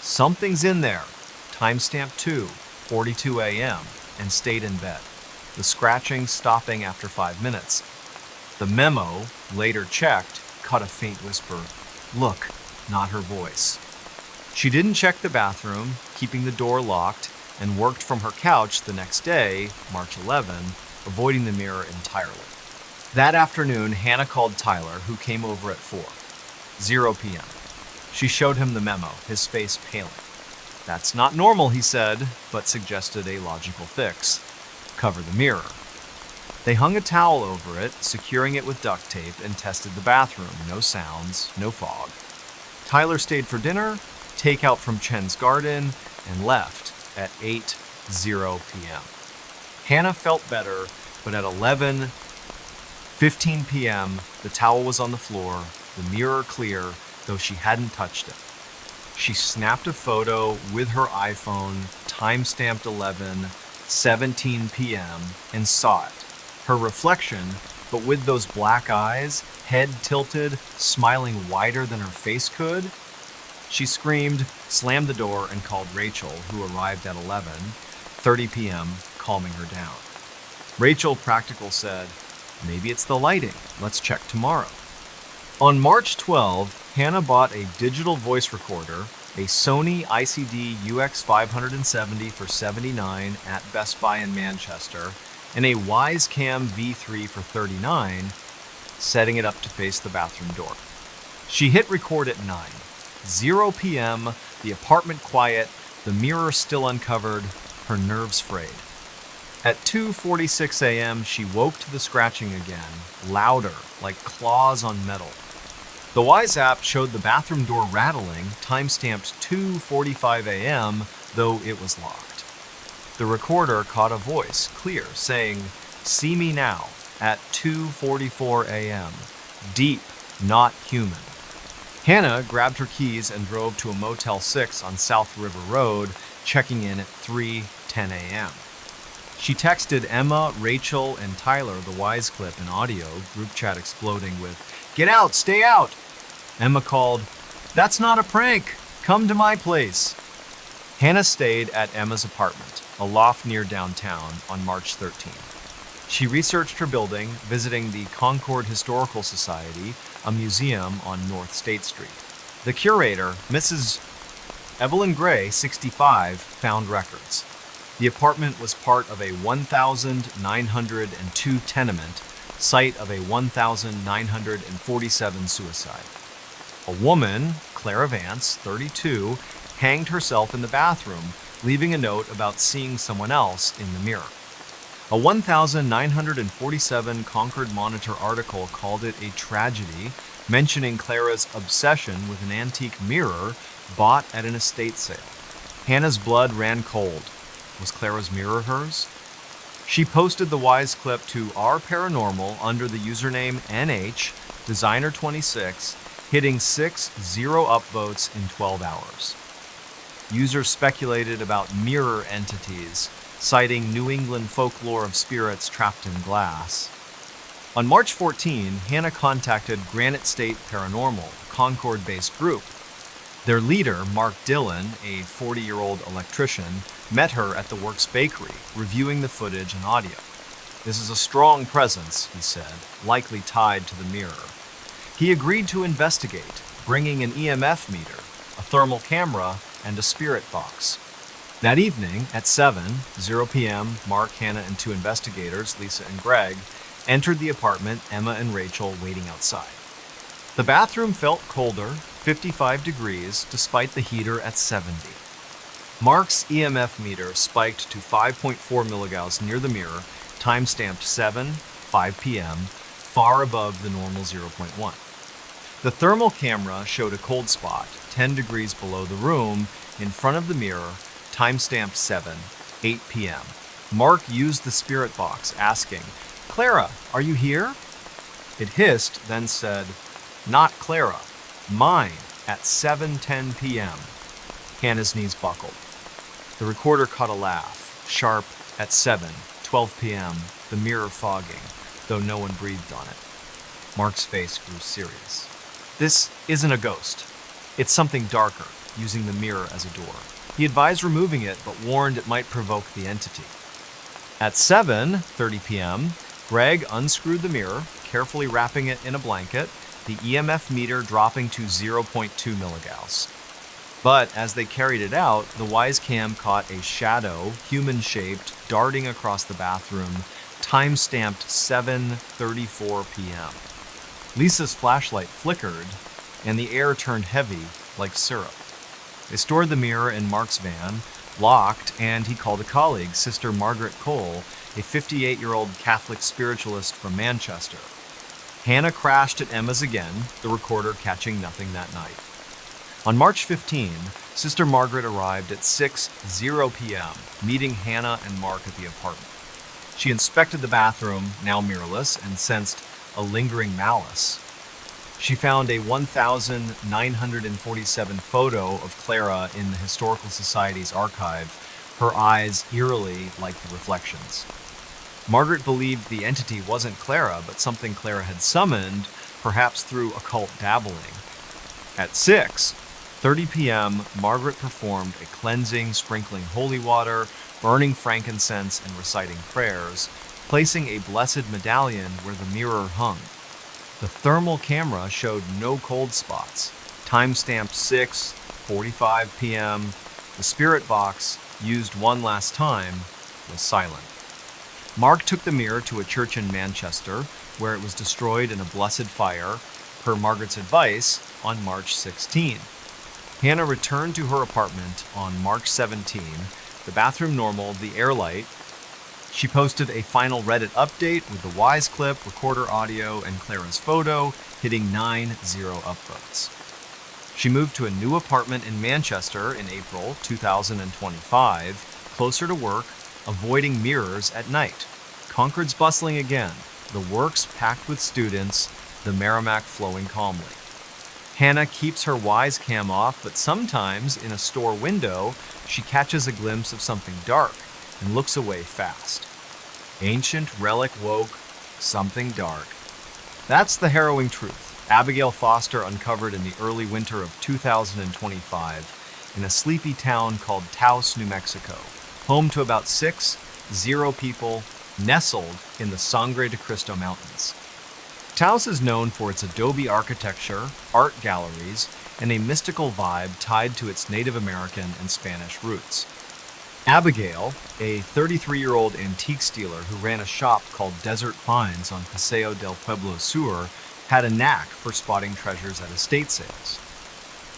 Something's in there. Timestamp 2:42 a.m. and stayed in bed. The scratching stopping after 5 minutes. The memo, later checked, caught a faint whisper. Look, not her voice. She didn't check the bathroom, keeping the door locked, and worked from her couch the next day, March 11, avoiding the mirror entirely. That afternoon, Hannah called Tyler, who came over at 4:00 p.m. She showed him the memo, his face paling. That's not normal, he said, but suggested a logical fix. Cover the mirror. They hung a towel over it, securing it with duct tape, and tested the bathroom. No sounds, no fog. Tyler stayed for dinner, takeout from Chen's Garden, and left at 8:00 p.m. Hannah felt better, but at 11:15 p.m., the towel was on the floor, the mirror clear, though she hadn't touched it. She snapped a photo with her iPhone, time-stamped 11:17 p.m., and saw it. Her reflection, but with those black eyes, head tilted, smiling wider than her face could. She screamed, slammed the door, and called Rachel, who arrived at 11:30 p.m., calming her down. Rachel, practical, said, "Maybe it's the lighting. Let's check tomorrow." On March 12, Hannah bought a digital voice recorder, a Sony ICD UX570 for $79 at Best Buy in Manchester, and a Wisecam V3 for $39, setting it up to face the bathroom door. She hit record at 9:00 p.m., the apartment quiet, the mirror still uncovered, her nerves frayed. At 2:46 a.m., she woke to the scratching again, louder, like claws on metal. The Wise app showed the bathroom door rattling, time-stamped 2:45 a.m., though it was locked. The recorder caught a voice, clear, saying, "See me now," at 2:44 a.m. Deep, not human. Hannah grabbed her keys and drove to a Motel 6 on South River Road, checking in at 3:10 a.m. She texted Emma, Rachel, and Tyler the Wise clip in audio, group chat exploding with, "Get out, stay out!" Emma called, "That's not a prank. Come to my place." Hannah stayed at Emma's apartment, a loft near downtown, on March 13. She researched her building, visiting the Concord Historical Society, a museum on North State Street. The curator, Mrs. Evelyn Gray, 65, found records. The apartment was part of a 1,902 tenement, site of a 1,947 suicide. A woman, Clara Vance, 32, hanged herself in the bathroom, leaving a note about seeing someone else in the mirror. A 1,947 Concord Monitor article called it a tragedy, mentioning Clara's obsession with an antique mirror bought at an estate sale. Hannah's blood ran cold. Was Clara's mirror hers? She posted the Wise clip to Our Paranormal under the username NH-Designer26, hitting 6-0 upvotes in 12 hours. Users speculated about mirror entities, citing New England folklore of spirits trapped in glass. On March 14, Hannah contacted Granite State Paranormal, a Concord-based group. Their leader, Mark Dillon, a 40-year-old electrician, met her at the Works Bakery, reviewing the footage and audio. "This is a strong presence," he said, "likely tied to the mirror." He agreed to investigate, bringing an EMF meter, a thermal camera, and a spirit box. That evening, at 7:00 p.m., Mark, Hannah, and 2 investigators, Lisa and Greg, entered the apartment, Emma and Rachel waiting outside. The bathroom felt colder, 55 degrees, despite the heater at 70. Mark's EMF meter spiked to 5.4 milligauss near the mirror, time-stamped 7:05 p.m., far above the normal 0.1. The thermal camera showed a cold spot, 10 degrees below the room, in front of the mirror, time-stamped 7:08 p.m. Mark used the spirit box, asking, "Clara, are you here?" It hissed, then said, "Not Clara, mine," at 7:10 p.m. Hannah's knees buckled. The recorder caught a laugh, sharp at 7:12 p.m., the mirror fogging, though no one breathed on it. Mark's face grew serious. "This isn't a ghost. It's something darker. using the mirror as a door. He advised removing it, but warned it might provoke the entity. At 7:30 p.m., Greg unscrewed the mirror, carefully wrapping it in a blanket, the EMF meter dropping to 0.2 milligauss. But as they carried it out, the Wise Cam caught a shadow, human-shaped, darting across the bathroom, time-stamped 7:34 p.m. Lisa's flashlight flickered, and the air turned heavy like syrup. They stored the mirror in Mark's van, locked, and he called a colleague, Sister Margaret Cole, a 58-year-old Catholic spiritualist from Manchester. Hannah crashed at Emma's again, the recorder catching nothing that night. On March 15, Sister Margaret arrived at 6:00 p.m., meeting Hannah and Mark at the apartment. She inspected the bathroom, now mirrorless, and sensed a lingering malice. She found a 1,947 photo of Clara in the Historical Society's archive, her eyes eerily like the reflections. Margaret believed the entity wasn't Clara, but something Clara had summoned, perhaps through occult dabbling. At 6:30 p.m., Margaret performed a cleansing, sprinkling holy water, burning frankincense, and reciting prayers, placing a blessed medallion where the mirror hung. The thermal camera showed no cold spots. Time-stamped 6:45 p.m., the spirit box, used one last time, was silent. Mark took the mirror to a church in Manchester, where it was destroyed in a blessed fire, per Margaret's advice, on March 16. Hannah returned to her apartment on March 17, the bathroom normal, the air light. She posted a final Reddit update with the Wise clip, recorder audio, and Clara's photo, hitting 9-0 upvotes. She moved to a new apartment in Manchester in April 2025, closer to work, avoiding mirrors at night. Concord's bustling again, the works packed with students, the Merrimack flowing calmly. Hannah keeps her Wise Cam off, but sometimes, in a store window, she catches a glimpse of something dark and looks away fast. Ancient relic woke, something dark. That's the harrowing truth Abigail Foster uncovered in the early winter of 2025 in a sleepy town called Taos, New Mexico, home to about 6-0 people, nestled in the Sangre de Cristo Mountains. Taos is known for its adobe architecture, art galleries, and a mystical vibe tied to its Native American and Spanish roots. Abigail, a 33-year-old antiques dealer who ran a shop called Desert Finds on Paseo del Pueblo Sur, had a knack for spotting treasures at estate sales.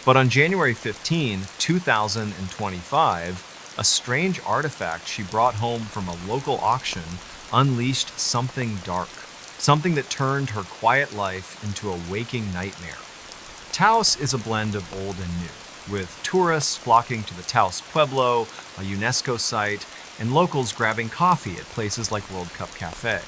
But on January 15, 2025, a strange artifact she brought home from a local auction unleashed something dark, something that turned her quiet life into a waking nightmare. Taos is a blend of old and new, with tourists flocking to the Taos Pueblo, a UNESCO site, and locals grabbing coffee at places like World Cup Cafe.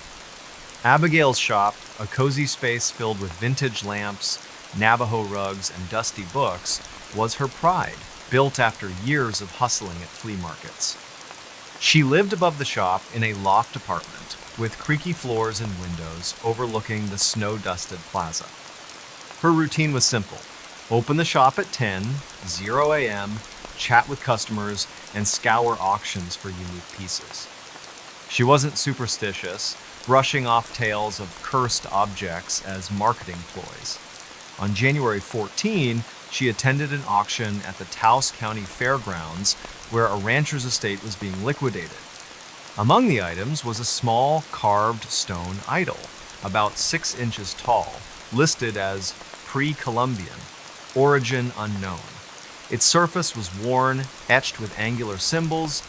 Abigail's shop, a cozy space filled with vintage lamps, Navajo rugs, and dusty books, was her pride, built after years of hustling at flea markets. She lived above the shop in a loft apartment, with creaky floors and windows overlooking the snow-dusted plaza. Her routine was simple: open the shop at 10:00 a.m., chat with customers, and scour auctions for unique pieces. She wasn't superstitious, brushing off tales of cursed objects as marketing ploys. On January 14, she attended an auction at the Taos County Fairgrounds where a rancher's estate was being liquidated. Among the items was a small carved stone idol, about 6 inches tall, listed as pre-Columbian, origin unknown. Its surface was worn, etched with angular symbols,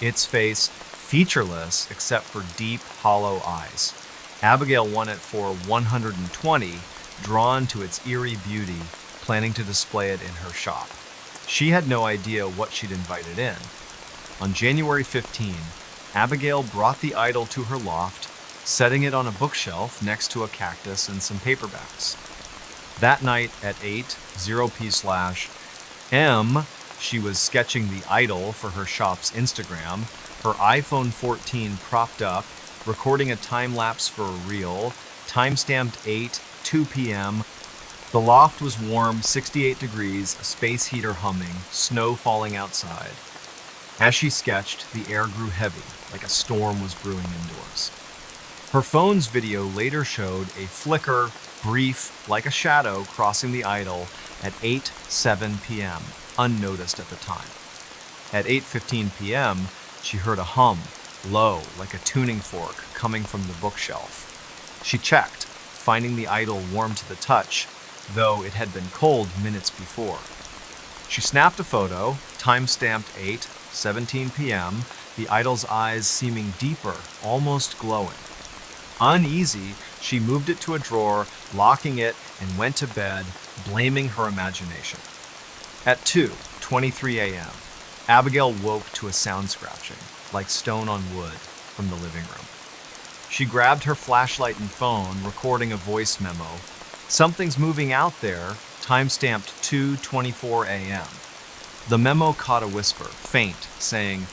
its face featureless except for deep, hollow eyes. Abigail won it for $120, drawn to its eerie beauty, planning to display it in her shop. She had no idea what she'd invited in. On January 15, Abigail brought the idol to her loft, setting it on a bookshelf next to a cactus and some paperbacks. That night at 8:00 p.m, she was sketching the idol for her shop's Instagram, her iPhone 14 propped up, recording a time-lapse for a reel, time-stamped 8:02 p.m. The loft was warm, 68 degrees, a space heater humming, snow falling outside. As she sketched, the air grew heavy, like a storm was brewing indoors. Her phone's video later showed a flicker, brief, like a shadow, crossing the idol at 8:07 p.m., unnoticed at the time. At 8:15 p.m., she heard a hum, low, like a tuning fork, coming from the bookshelf. She checked, finding the idol warm to the touch, though it had been cold minutes before. She snapped a photo, time-stamped 8:17 p.m., the idol's eyes seeming deeper, almost glowing. Uneasy, she moved it to a drawer, locking it, and went to bed, blaming her imagination. At 2:23 a.m., Abigail woke to a sound scratching, like stone on wood, from the living room. She grabbed her flashlight and phone, recording a voice memo. "Something's moving out there," time-stamped 2:24 a.m. The memo caught a whisper, faint, saying,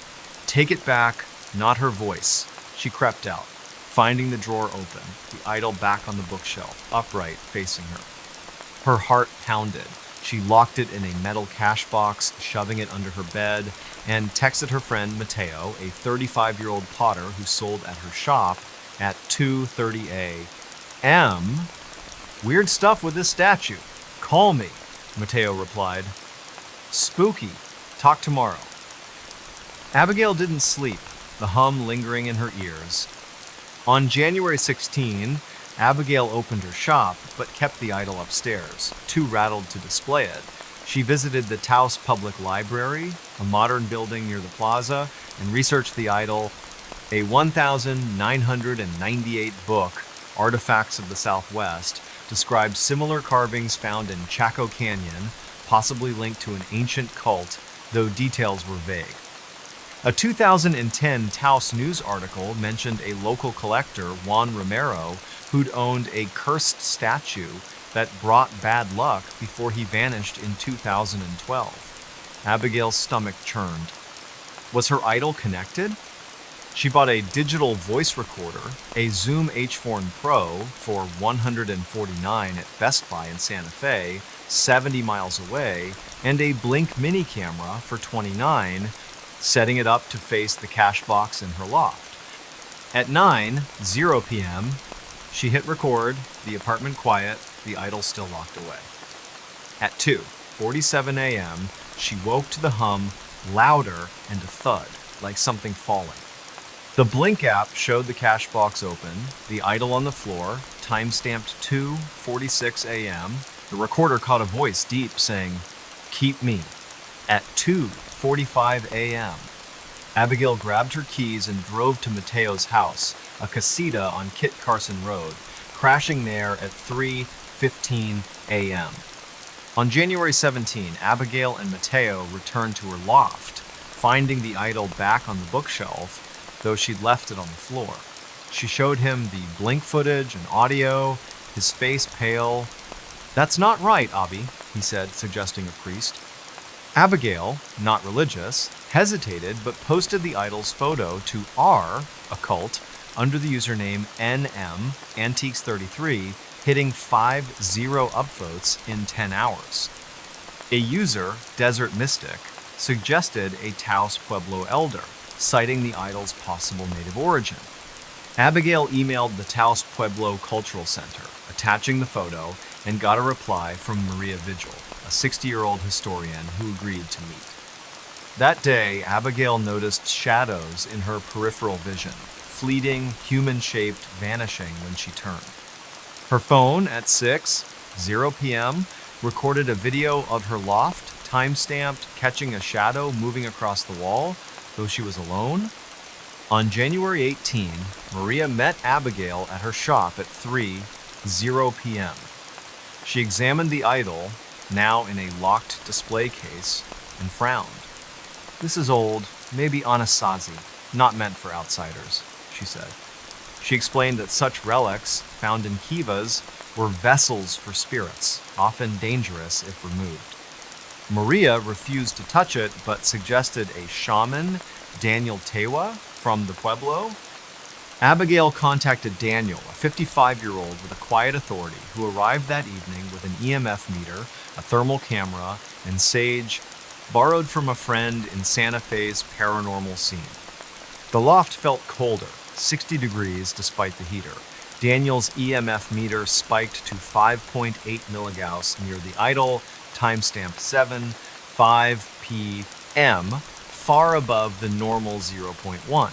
"Take it back," not her voice. She crept out, finding the drawer open, the idol back on the bookshelf, upright, facing her. Her heart pounded. She locked it in a metal cash box, shoving it under her bed, and texted her friend Mateo, a 35-year-old potter who sold at her shop, at 2:30 a.m. "Weird stuff with this statue. Call me," Mateo replied. "Spooky. Talk tomorrow." Abigail didn't sleep, the hum lingering in her ears. On January 16, Abigail opened her shop, but kept the idol upstairs, too rattled to display it. She visited the Taos Public Library, a modern building near the plaza, and researched the idol. A 1,998 book, Artifacts of the Southwest, describes similar carvings found in Chaco Canyon, possibly linked to an ancient cult, though details were vague. A 2010 Taos News article mentioned a local collector, Juan Romero, who'd owned a cursed statue that brought bad luck before he vanished in 2012. Abigail's stomach churned. Was her idol connected? She bought a digital voice recorder, a Zoom H4n Pro for $149 at Best Buy in Santa Fe, 70 miles away, and a Blink mini camera for $29, setting it up to face the cash box in her loft. At 9:00 p.m., she hit record, the apartment quiet, the idol still locked away. At 2:47 a.m., she woke to the hum, louder, and a thud, like something falling. The Blink app showed the cash box open, the idol on the floor, time-stamped 2:46 a.m. The recorder caught a voice deep saying, "Keep me." At 2:45 a.m., Abigail grabbed her keys and drove to Mateo's house, a casita on Kit Carson Road, crashing there at 3:15 a.m. On January 17, Abigail and Mateo returned to her loft, finding the idol back on the bookshelf, though she'd left it on the floor. She showed him the Blink footage and audio, his face pale. "That's not right, Abby," he said, suggesting a priest. Abigail, not religious, hesitated but posted the idol's photo to our occult under the username NM-Antiques33, hitting 50 upvotes in 10 hours. A user, Desert Mystic, suggested a Taos Pueblo elder, citing the idol's possible native origin. Abigail emailed the Taos Pueblo Cultural Center, attaching the photo, and got a reply from Maria Vigil, a 60-year-old historian who agreed to meet. That day, Abigail noticed shadows in her peripheral vision, fleeting, human-shaped, vanishing when she turned. Her phone at 6:00 p.m. recorded a video of her loft, time-stamped, catching a shadow moving across the wall, though she was alone. On January 18, Maria met Abigail at her shop at 3:00 p.m. She examined the idol, now in a locked display case, and frowned. "This is old, maybe Anasazi, not meant for outsiders," she said. She explained that such relics, found in kivas, were vessels for spirits, often dangerous if removed. Maria refused to touch it, but suggested a shaman, Daniel Tewa, from the Pueblo. Abigail contacted Daniel, a 55-year-old with a quiet authority who arrived that evening with an EMF meter, a thermal camera, and sage borrowed from a friend in Santa Fe's paranormal scene. The loft felt colder, 60 degrees despite the heater. Daniel's EMF meter spiked to 5.8 milligauss near the idol, timestamp 7:05 p.m., far above the normal 0.1.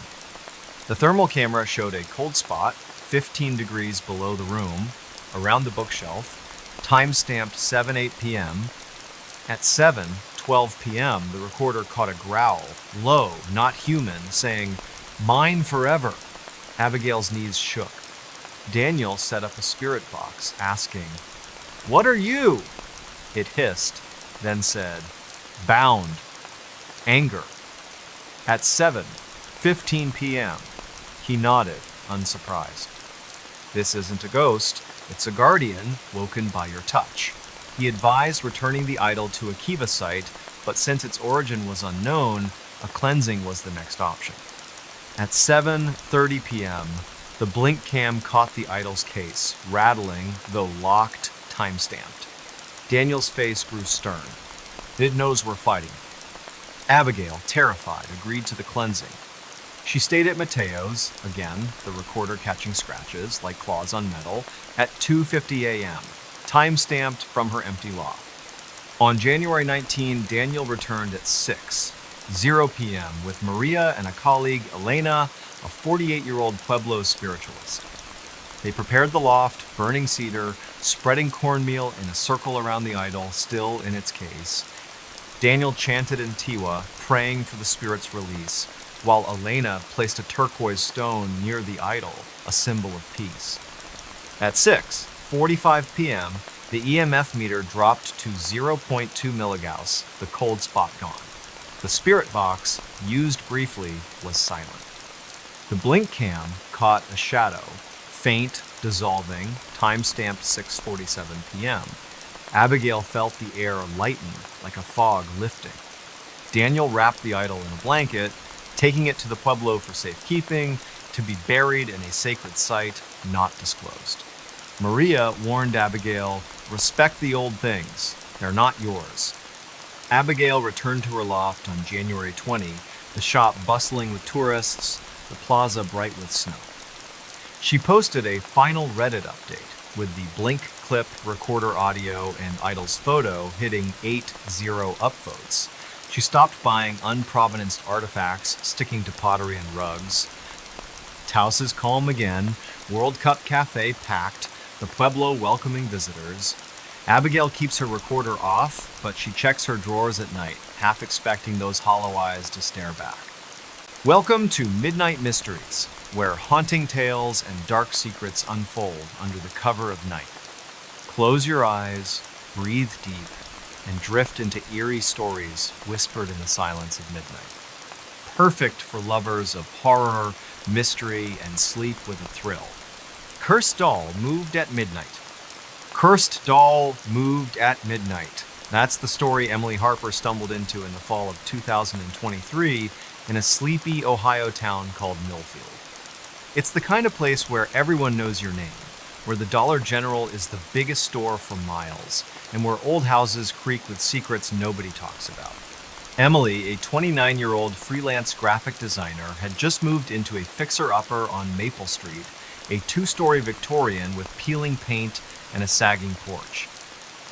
The thermal camera showed a cold spot, 15 degrees below the room, around the bookshelf, timestamped 7:08 p.m. At 7:12 p.m., the recorder caught a growl, low, not human, saying, "Mine forever." Abigail's knees shook. Daniel set up a spirit box, asking, "What are you?" It hissed, then said, "Bound. Anger." At 7:15 p.m., he nodded, unsurprised. "This isn't a ghost, it's a guardian woken by your touch." He advised returning the idol to a Kiva site, but since its origin was unknown, a cleansing was the next option. At 7:30 p.m., the blink cam caught the idol's case, rattling, though locked, time-stamped. Daniel's face grew stern. "It knows we're fighting." Abigail, terrified, agreed to the cleansing. She stayed at Mateo's, again, the recorder catching scratches, like claws on metal, at 2:50 a.m., time-stamped from her empty loft. On January 19, Daniel returned at 6:00 p.m. with Maria and a colleague, Elena, a 48-year-old Pueblo spiritualist. They prepared the loft, burning cedar, spreading cornmeal in a circle around the idol, still in its case. Daniel chanted in Tiwa, praying for the spirit's release, while Elena placed a turquoise stone near the idol, a symbol of peace. At 6:45 p.m., the EMF meter dropped to 0.2 milligauss, the cold spot gone. The spirit box, used briefly, was silent. The blink cam caught a shadow, faint, dissolving, time-stamped 6:47 p.m. Abigail felt the air lighten, like a fog lifting. Daniel wrapped the idol in a blanket, taking it to the Pueblo for safekeeping, to be buried in a sacred site not disclosed. Maria warned Abigail, "Respect the old things. They're not yours." Abigail returned to her loft on January 20, the shop bustling with tourists, the plaza bright with snow. She posted a final Reddit update with the blink clip, recorder audio, and idol's photo hitting 8-0 upvotes. She stopped buying unprovenanced artifacts, sticking to pottery and rugs. Taos is calm again, World Cup Cafe packed, the Pueblo welcoming visitors. Abigail keeps her recorder off, but she checks her drawers at night, half expecting those hollow eyes to stare back. Welcome to Midnight Mysteries, where haunting tales and dark secrets unfold under the cover of night. Close your eyes, breathe deep, and drift into eerie stories whispered in the silence of midnight. Perfect for lovers of horror, mystery, and sleep with a thrill. Cursed Doll moved at midnight. Cursed Doll moved at midnight. That's the story Emily Harper stumbled into in the fall of 2023 in a sleepy Ohio town called Millfield. It's the kind of place where everyone knows your name, where the Dollar General is the biggest store for miles, and where old houses creak with secrets nobody talks about. Emily, a 29-year-old freelance graphic designer, had just moved into a fixer-upper on Maple Street, a 2-story Victorian with peeling paint and a sagging porch.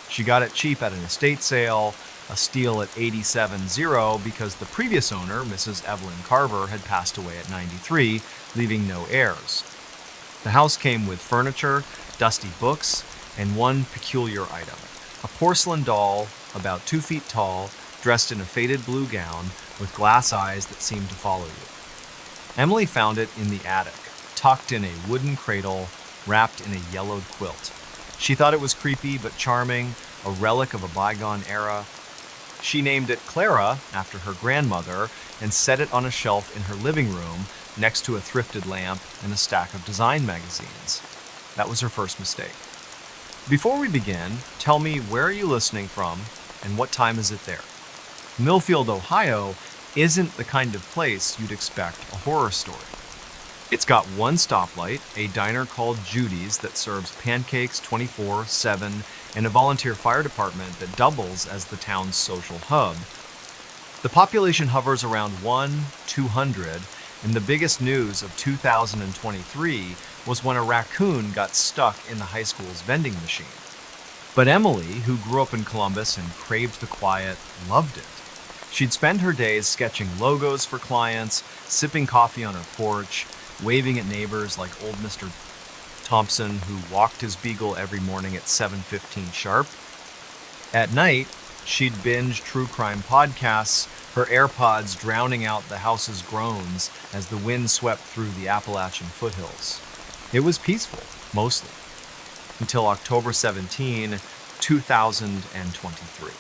She got it cheap at an estate sale, a steal at 87.0 because the previous owner, Mrs. Evelyn Carver, had passed away at 93, leaving no heirs. The house came with furniture, dusty books, and one peculiar item: a porcelain doll, about 2 feet tall, dressed in a faded blue gown, with glass eyes that seemed to follow you. Emily found it in the attic, tucked in a wooden cradle, wrapped in a yellowed quilt. She thought it was creepy but charming, a relic of a bygone era. She named it Clara, after her grandmother, and set it on a shelf in her living room, next to a thrifted lamp and a stack of design magazines. That was her first mistake. Before we begin, tell me, where are you listening from and what time is it there? Millfield, Ohio isn't the kind of place you'd expect a horror story. It's got one stoplight, a diner called Judy's that serves pancakes 24/7, and a volunteer fire department that doubles as the town's social hub. The population hovers around 200, and the biggest news of 2023 was when a raccoon got stuck in the high school's vending machine. But Emily, who grew up in Columbus and craved the quiet, loved it. She'd spend her days sketching logos for clients, sipping coffee on her porch, waving at neighbors like old Mr. Thompson, who walked his beagle every morning at 7:15 sharp. At night, she'd binge true crime podcasts, her AirPods drowning out the house's groans as the wind swept through the Appalachian foothills. It was peaceful, mostly, until October 17, 2023.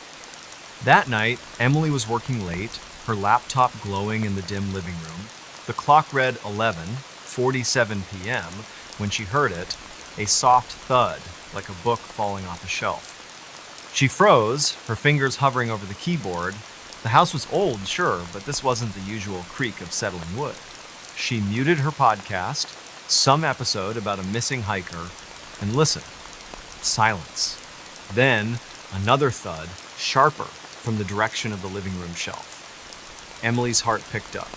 That night, Emily was working late, her laptop glowing in the dim living room. The clock read 11:47 p.m. when she heard it, a soft thud, like a book falling off a shelf. She froze, her fingers hovering over the keyboard. The house was old, sure, but this wasn't the usual creak of settling wood. She muted her podcast, some episode about a missing hiker, and listened. Silence. Then, another thud, sharper, from the direction of the living room shelf. Emily's heart picked up.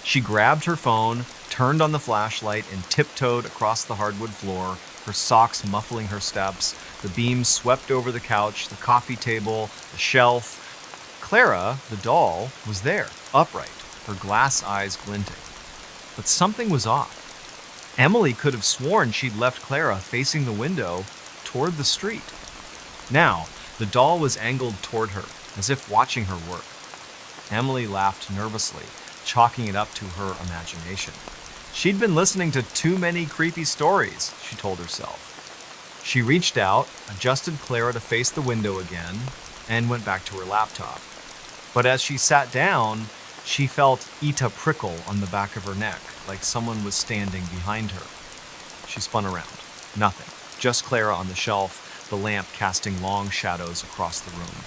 She grabbed her phone, turned on the flashlight, and tiptoed across the hardwood floor, her socks muffling her steps. The beams swept over the couch, the coffee table, the shelf. Clara, the doll, was there, upright, her glass eyes glinting. But something was off. Emily could have sworn she'd left Clara facing the window toward the street. Now, the doll was angled toward her, as if watching her work. Emily laughed nervously, chalking it up to her imagination. She'd been listening to too many creepy stories, she told herself. She reached out, adjusted Clara to face the window again, and went back to her laptop. But as she sat down, she felt Ita prickle on the back of her neck, like someone was standing behind her. She spun around. Nothing. Just Clara on the shelf, the lamp casting long shadows across the room.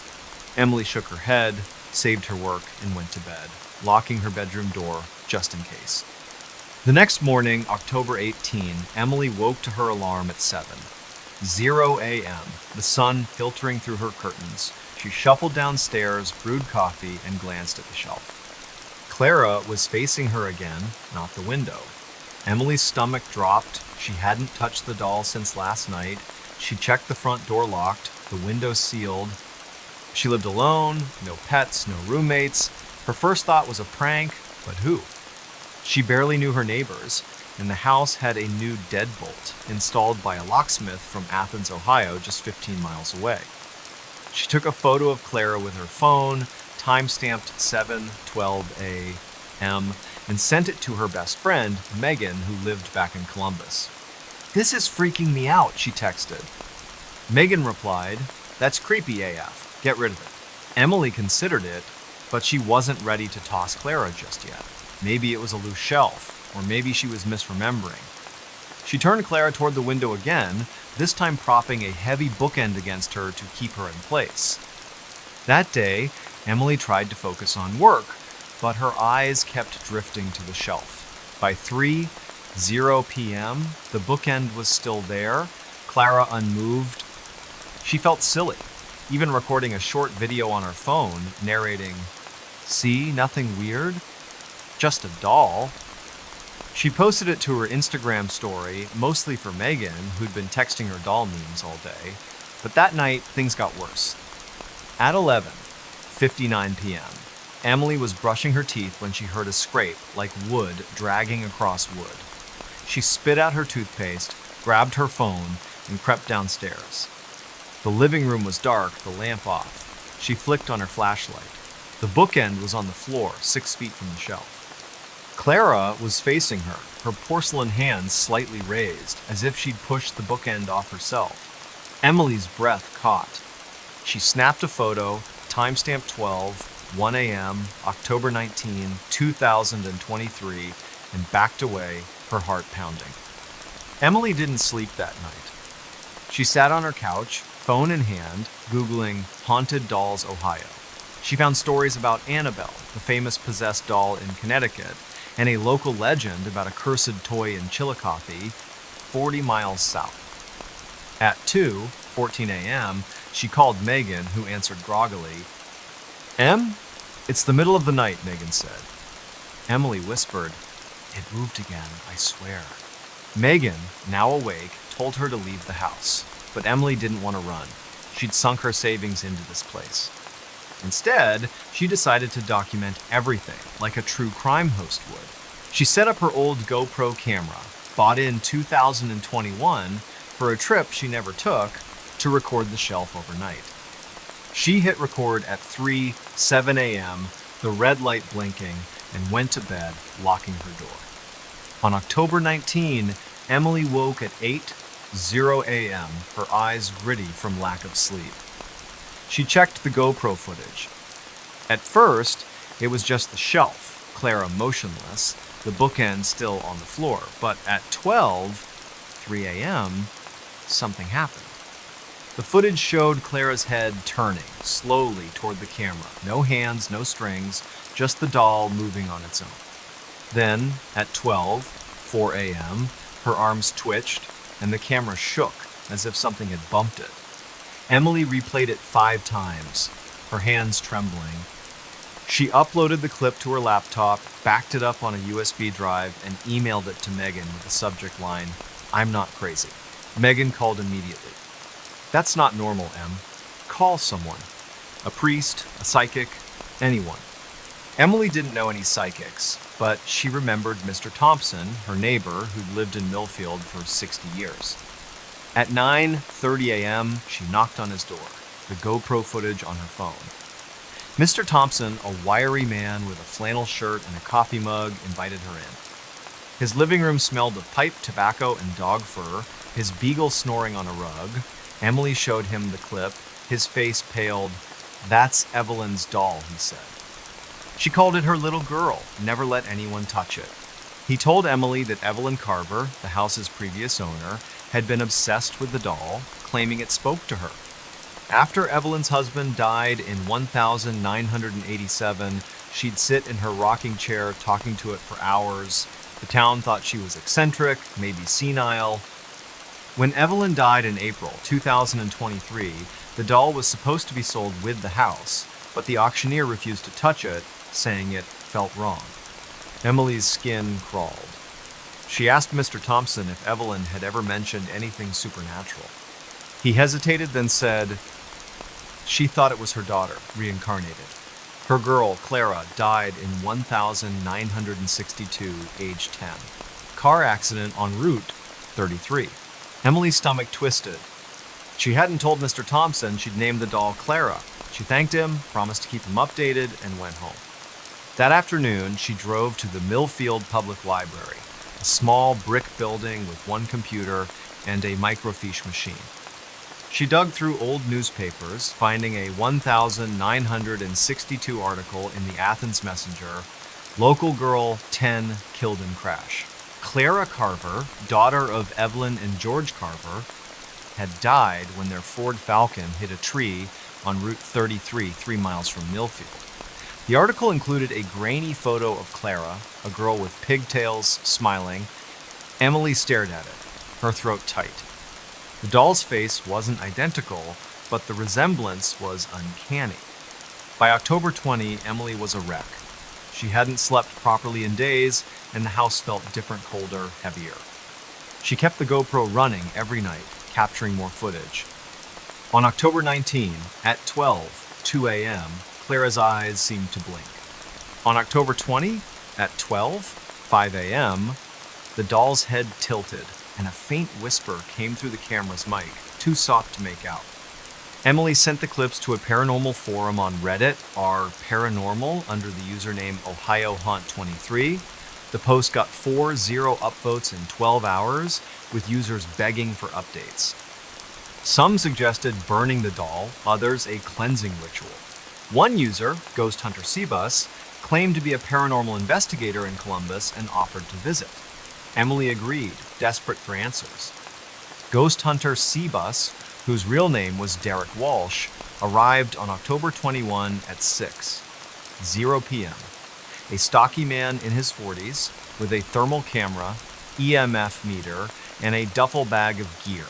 Emily shook her head, saved her work, and went to bed, locking her bedroom door just in case. The next morning, October 18, Emily woke to her alarm at 7:00 a.m., the sun filtering through her curtains. She shuffled downstairs, brewed coffee, and glanced at the shelf. Clara was facing her again, not the window. Emily's stomach dropped. She hadn't touched the doll since last night. She checked the front door locked, the window sealed. She lived alone, no pets, no roommates. Her first thought was a prank, but who? She barely knew her neighbors, and the house had a new deadbolt installed by a locksmith from Athens, Ohio, just 15 miles away. She took a photo of Clara with her phone, time-stamped 7:12 a.m., and sent it to her best friend, Megan, who lived back in Columbus. "This is freaking me out," she texted. Megan replied, "That's creepy AF. Get rid of it." Emily considered it, but she wasn't ready to toss Clara just yet. Maybe it was a loose shelf, or maybe she was misremembering. She turned Clara toward the window again, this time propping a heavy bookend against her to keep her in place. That day, Emily tried to focus on work, but her eyes kept drifting to the shelf. By 3:00 p.m., the bookend was still there, Clara unmoved. She felt silly, even recording a short video on her phone, narrating, "See, nothing weird? Just a doll." She posted it to her Instagram story, mostly for Megan, who'd been texting her doll memes all day. But that night, things got worse. At 11:59 p.m., Emily was brushing her teeth when she heard a scrape, like wood dragging across wood. She spit out her toothpaste, grabbed her phone, and crept downstairs. The living room was dark, the lamp off. She flicked on her flashlight. The bookend was on the floor, 6 feet from the shelf. Clara was facing her, her porcelain hands slightly raised, as if she'd pushed the bookend off herself. Emily's breath caught. She snapped a photo, timestamp 1 a.m., October 19, 2023, and backed away, her heart pounding. Emily didn't sleep that night. She sat on her couch, phone in hand, Googling Haunted Dolls, Ohio. She found stories about Annabelle, the famous possessed doll in Connecticut, and a local legend about a cursed toy in Chillicothe, 40 miles south. At 2:14 a.m., she called Megan, who answered groggily. "Em? It's the middle of the night," Megan said. Emily whispered, "It moved again, I swear." Megan, now awake, told her to leave the house, but Emily didn't want to run. She'd sunk her savings into this place. Instead, she decided to document everything, like a true crime host would. She set up her old GoPro camera, bought in 2021 for a trip she never took, to record the shelf overnight. She hit record at 3:07 a.m., the red light blinking, and went to bed, locking her door. On October 19, Emily woke at 8:00 a.m., her eyes gritty from lack of sleep. She checked the GoPro footage. At first, it was just the shelf, Clara motionless, the bookend still on the floor. But at 12:03 a.m., something happened. The footage showed Clara's head turning slowly toward the camera. No hands, no strings, just the doll moving on its own. Then, at 12:04 a.m., her arms twitched and the camera shook as if something had bumped it. Emily replayed it 5 times, her hands trembling. She uploaded the clip to her laptop, backed it up on a USB drive, and emailed it to Megan with the subject line, "I'm not crazy." Megan called immediately. "That's not normal, Em. Call someone. A priest, a psychic, anyone." Emily didn't know any psychics, but she remembered Mr. Thompson, her neighbor, who'd lived in Millfield for 60 years. At 9:30 a.m., she knocked on his door, the GoPro footage on her phone. Mr. Thompson, a wiry man with a flannel shirt and a coffee mug, invited her in. His living room smelled of pipe, tobacco, and dog fur, his beagle snoring on a rug. Emily showed him the clip. His face paled. "That's Evelyn's doll," he said. She called it her little girl, never let anyone touch it. He told Emily that Evelyn Carver, the house's previous owner, had been obsessed with the doll, claiming it spoke to her. After Evelyn's husband died in 1987, she'd sit in her rocking chair talking to it for hours. The town thought she was eccentric, maybe senile. When Evelyn died in April 2023, the doll was supposed to be sold with the house, but the auctioneer refused to touch it, saying it felt wrong. Emily's skin crawled. She asked Mr. Thompson if Evelyn had ever mentioned anything supernatural. He hesitated, then said, "She thought it was her daughter, reincarnated. Her girl, Clara, died in 1962, age 10. Car accident en route 33. Emily's stomach twisted. She hadn't told Mr. Thompson she'd named the doll Clara. She thanked him, promised to keep him updated, and went home. That afternoon, she drove to the Millfield Public Library, a small brick building with one computer and a microfiche machine. She dug through old newspapers, finding a 1962 article in the Athens Messenger, "Local girl 10 killed in crash." Clara Carver, daughter of Evelyn and George Carver, had died when their Ford Falcon hit a tree on Route 33, 3 miles from Millfield. The article included a grainy photo of Clara, a girl with pigtails, smiling. Emily stared at it, her throat tight. The doll's face wasn't identical, but the resemblance was uncanny. By October 20, Emily was a wreck. She hadn't slept properly in days, and the house felt different, colder, heavier. She kept the GoPro running every night, capturing more footage. On October 19, at 12:02 a.m., Clara's eyes seemed to blink. On October 20, at 12:05 a.m., the doll's head tilted, and a faint whisper came through the camera's mic, too soft to make out. Emily sent the clips to a paranormal forum on Reddit, r paranormal, under the username OhioHaunt23. The post got 40 upvotes in 12 hours, with users begging for updates. Some suggested burning the doll, others a cleansing ritual. One user, Ghost Hunter Cbus, claimed to be a paranormal investigator in Columbus and offered to visit. Emily agreed, desperate for answers. Ghost Hunter Cbus, whose real name was Derek Walsh, arrived on October 21 at 6:00 p.m. A stocky man in his 40s with a thermal camera, EMF meter, and a duffel bag of gear.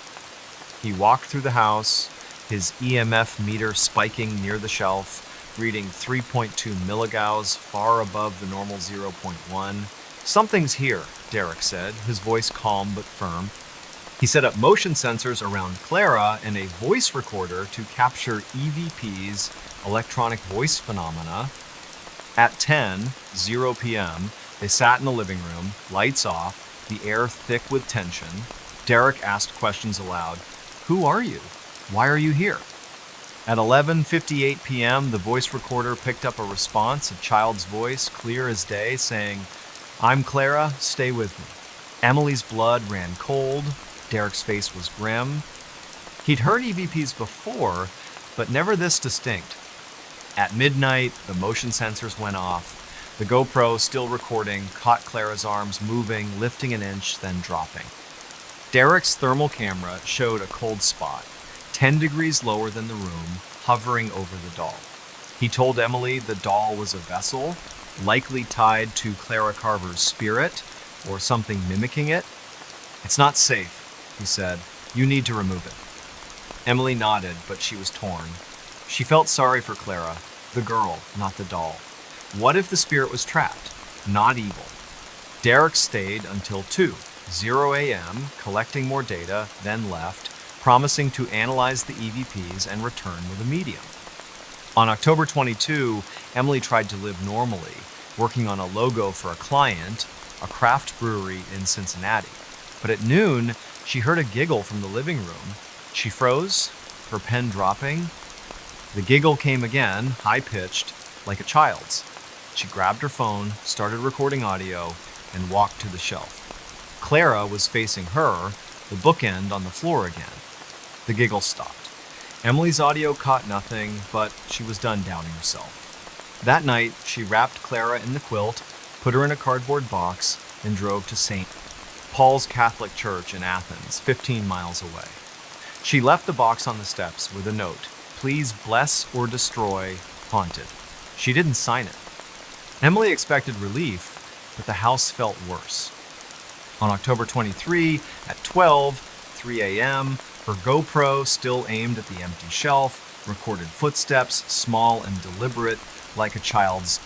He walked through the house, his EMF meter spiking near the shelf, reading 3.2 milligauss, far above the normal zero point 0.1. "Something's here," Derek said, his voice calm but firm. He set up motion sensors around Clara and a voice recorder to capture EVP's electronic voice phenomena. At 10:00 p.m., they sat in the living room, lights off, the air thick with tension. Derek asked questions aloud. "Who are you? Why are you here?" At 11:58 p.m., the voice recorder picked up a response, a child's voice, clear as day, saying, "I'm Clara, stay with me." Emily's blood ran cold. Derek's face was grim. He'd heard EVPs before, but never this distinct. At midnight, the motion sensors went off. The GoPro, still recording, caught Clara's arms moving, lifting an inch, then dropping. Derek's thermal camera showed a cold spot, 10 degrees lower than the room, hovering over the doll. He told Emily the doll was a vessel, likely tied to Clara Carver's spirit, or something mimicking it. "It's not safe," he said. "You need to remove it." Emily nodded, but she was torn. She felt sorry for Clara, the girl, not the doll. What if the spirit was trapped, not evil? Derek stayed until 2:00 a.m., collecting more data, then left, promising to analyze the EVPs and return with a medium. On October 22, Emily tried to live normally, working on a logo for a client, a craft brewery in Cincinnati. But at noon, she heard a giggle from the living room. She froze, her pen dropping. The giggle came again, high-pitched, like a child's. She grabbed her phone, started recording audio, and walked to the shelf. Clara was facing her, the bookend on the floor again. The giggle stopped. Emily's audio caught nothing, but she was done doubting herself. That night, she wrapped Clara in the quilt, put her in a cardboard box, and drove to St. Paul's Catholic Church in Athens, 15 miles away. She left the box on the steps with a note, "Please bless or destroy, haunted." She didn't sign it. Emily expected relief, but the house felt worse. On October 23, at 12:03 a.m., her GoPro, still aimed at the empty shelf, recorded footsteps, small and deliberate, like a child's.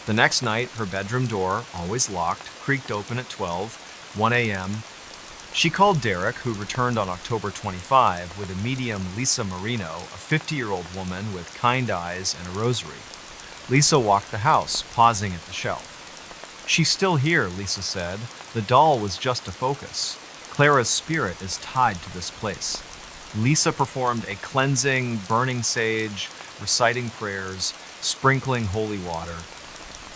The next night, her bedroom door, always locked, creaked open at 12:01 a.m. She called Derek, who returned on October 25 with a medium Lisa Marino, a 50-year-old woman with kind eyes and a rosary. Lisa walked the house, pausing at the shelf. "She's still here," Lisa said. "The doll was just a focus. Clara's spirit is tied to this place." Lisa performed a cleansing, burning sage, reciting prayers, sprinkling holy water.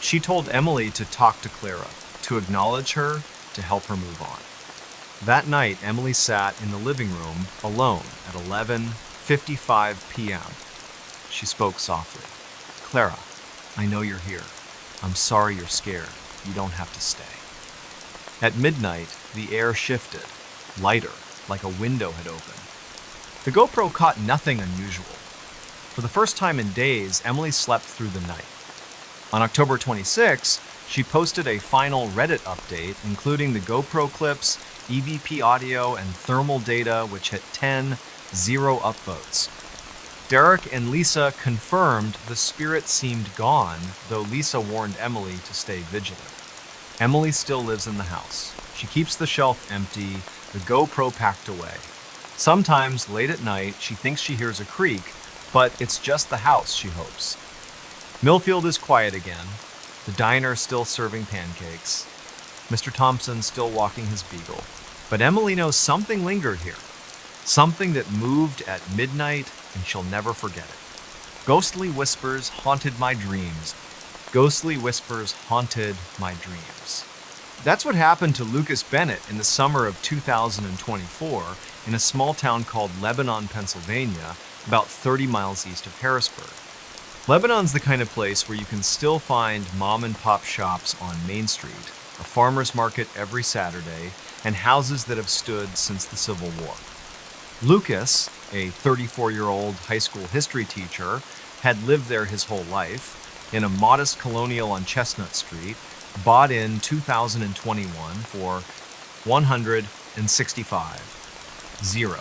She told Emily to talk to Clara, to acknowledge her, to help her move on. That night, Emily sat in the living room alone at 11:55 p.m. She spoke softly. "Clara, I know you're here. I'm sorry you're scared. You don't have to stay." At midnight, the air shifted, lighter, like a window had opened. The GoPro caught nothing unusual. For the first time in days, Emily slept through the night. On October 26, she posted a final Reddit update, including the GoPro clips, EVP audio, and thermal data, which hit 10-0 upvotes. Derek and Lisa confirmed the spirit seemed gone, though Lisa warned Emily to stay vigilant. Emily still lives in the house. She keeps the shelf empty, the GoPro packed away. Sometimes, late at night, she thinks she hears a creak, but it's just the house, she hopes. Millfield is quiet again. The diner still serving pancakes. Mr. Thompson still walking his beagle. But Emily knows something lingered here. Something that moved at midnight, and she'll never forget it. Ghostly whispers haunted my dreams. Ghostly whispers haunted my dreams. That's what happened to Lucas Bennett in the summer of 2024 in a small town called Lebanon, Pennsylvania, about 30 miles east of Harrisburg. Lebanon's the kind of place where you can still find mom and pop shops on Main Street, a farmer's market every Saturday, and houses that have stood since the Civil War. Lucas, a 34-year-old high school history teacher, had lived there his whole life in a modest colonial on Chestnut Street, bought in 2021 for 165,000.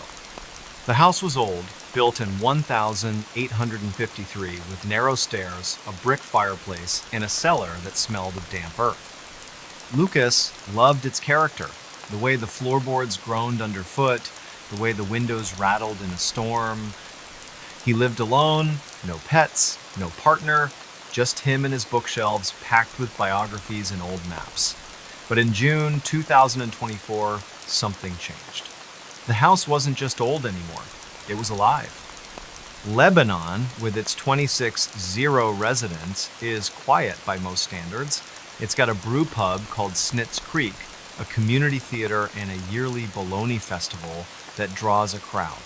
The house was old, built in 1853 with narrow stairs, a brick fireplace, and a cellar that smelled of damp earth. Lucas loved its character, the way the floorboards groaned underfoot, the way the windows rattled in a storm. He lived alone, no pets, no partner, just him and his bookshelves packed with biographies and old maps. But in June 2024, something changed. The house wasn't just old anymore, it was alive. Lebanon, with its 26,000 residents, is quiet by most standards. It's got a brew pub called Snitz Creek, a community theater, and a yearly bologna festival that draws a crowd.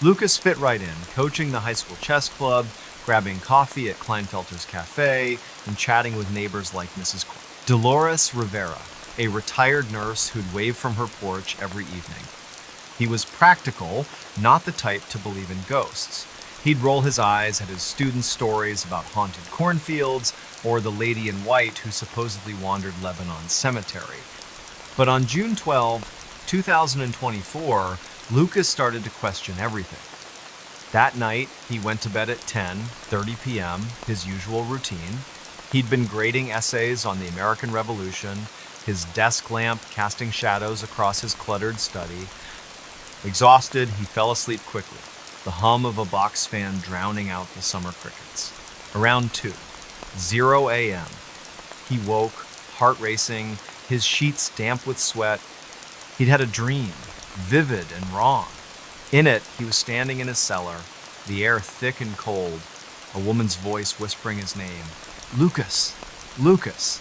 Lucas fit right in, coaching the high school chess club, grabbing coffee at Kleinfelter's Cafe, and chatting with neighbors like Mrs. Dolores Rivera, a retired nurse who'd wave from her porch every evening. He was practical, not the type to believe in ghosts. He'd roll his eyes at his students' stories about haunted cornfields or the lady in white who supposedly wandered Lebanon's cemetery. But on June 12, 2024, Lucas started to question everything. That night, he went to bed at 10:30 p.m., his usual routine. He'd been grading essays on the American Revolution, his desk lamp casting shadows across his cluttered study. Exhausted, he fell asleep quickly, the hum of a box fan drowning out the summer crickets. Around 2:00 a.m., he woke, heart racing, his sheets damp with sweat. He'd had a dream, vivid and wrong. In it, he was standing in his cellar, the air thick and cold, a woman's voice whispering his name, "Lucas, Lucas,"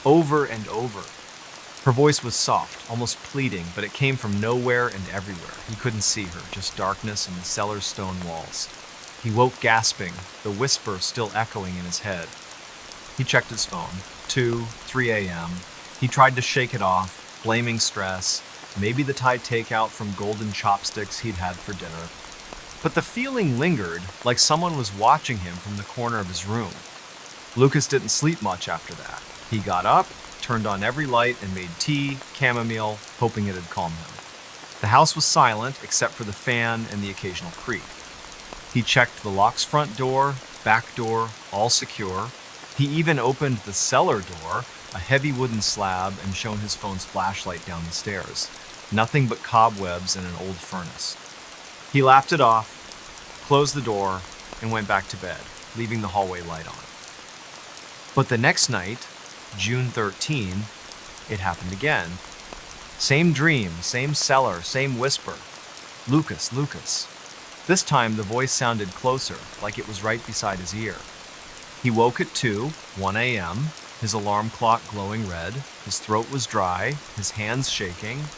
over and over. Her voice was soft, almost pleading, but it came from nowhere and everywhere. He couldn't see her, just darkness and the cellar's stone walls. He woke gasping, the whisper still echoing in his head. He checked his phone. 2:03 a.m. He tried to shake it off, blaming stress, maybe the Thai takeout from golden chopsticks he'd had for dinner. But the feeling lingered, like someone was watching him from the corner of his room. Lucas didn't sleep much after that. He got up, turned on every light, and made tea, chamomile, hoping it'd calm him. The house was silent, except for the fan and the occasional creak. He checked the lock's front door, back door, all secure. He even opened the cellar door, a heavy wooden slab, and shone his phone's flashlight down the stairs. Nothing but cobwebs and an old furnace. He laughed it off, closed the door, and went back to bed, leaving the hallway light on. But the next night, June 13, it happened again. Same dream, same cellar, same whisper. "Lucas, Lucas." This time the voice sounded closer, like it was right beside his ear. He woke at 2:01 a.m., his alarm clock glowing red, his throat was dry, his hands shaking.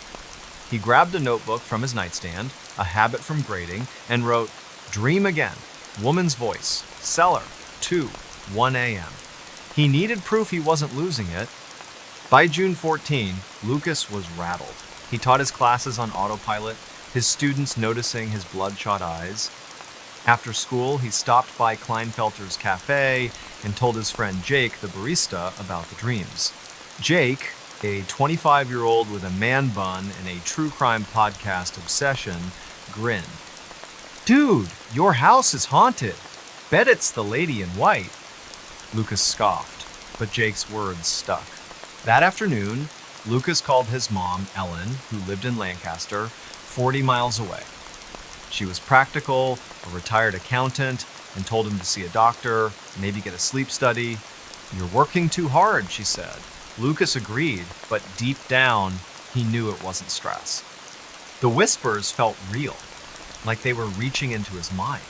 He grabbed a notebook from his nightstand, a habit from grading, and wrote, "Dream again, woman's voice, cellar, 2:01 a.m." He needed proof he wasn't losing it. By June 14, Lucas was rattled. He taught his classes on autopilot, his students noticing his bloodshot eyes. After school, he stopped by Kleinfelter's Cafe and told his friend Jake, the barista, about the dreams. Jake, a 25-year-old with a man bun and a true crime podcast obsession, grinned. "Dude, your house is haunted. Bet it's the lady in white." Lucas scoffed, but Jake's words stuck. That afternoon, Lucas called his mom, Ellen, who lived in Lancaster, 40 miles away. She was practical, a retired accountant, and told him to see a doctor, maybe get a sleep study. "You're working too hard," she said. Lucas agreed, but deep down, he knew it wasn't stress. The whispers felt real, like they were reaching into his mind.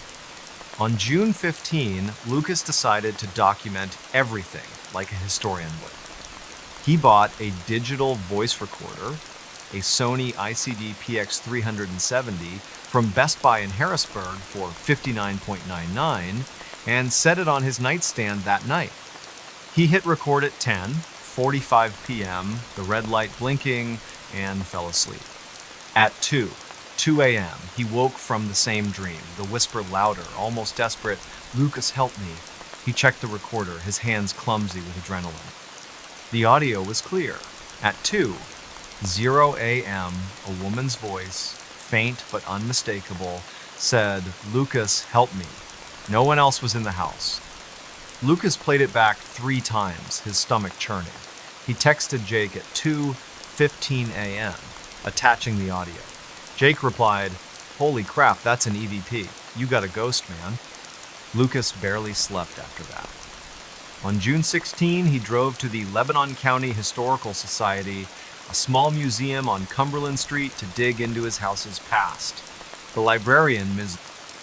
On June 15, Lucas decided to document everything like a historian would. He bought a digital voice recorder, a Sony ICD PX370 from Best Buy in Harrisburg for $59.99, and set it on his nightstand that night. He hit record at 10:45 p.m., the red light blinking, and fell asleep. At 2, 2 a.m., he woke from the same dream, the whisper louder, almost desperate, "Lucas, help me." He checked the recorder, his hands clumsy with adrenaline. The audio was clear. At 2:00 a.m., a woman's voice, faint but unmistakable, said, "Lucas, help me." No one else was in the house. Lucas played it back 3 times, his stomach churning. He texted Jake at 2:15 a.m., attaching the audio. Jake replied, "Holy crap, that's an EVP. You got a ghost, man." Lucas barely slept after that. On June 16, he drove to the Lebanon County Historical Society, a small museum on Cumberland Street, to dig into his house's past. The librarian, Ms.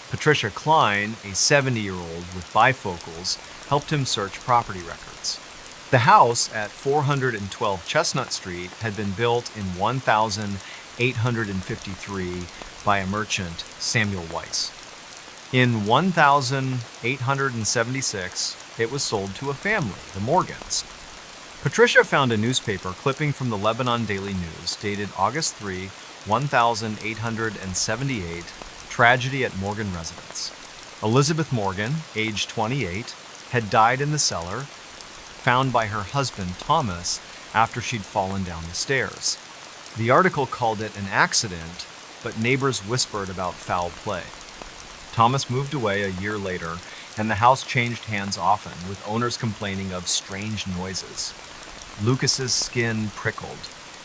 Patricia Klein, a 70-year-old with bifocals, helped him search property records. The house at 412 Chestnut Street had been built in 1853 by a merchant, Samuel Weiss. In 1876, it was sold to a family, the Morgans. Patricia found a newspaper clipping from the Lebanon Daily News, dated August 3, 1878, tragedy at Morgan residence. Elizabeth Morgan, age 28, had died in the cellar, found by her husband Thomas after she'd fallen down the stairs. The article called it an accident, but neighbors whispered about foul play. Thomas moved away a year later, and the house changed hands often, with owners complaining of strange noises. Lucas's skin prickled.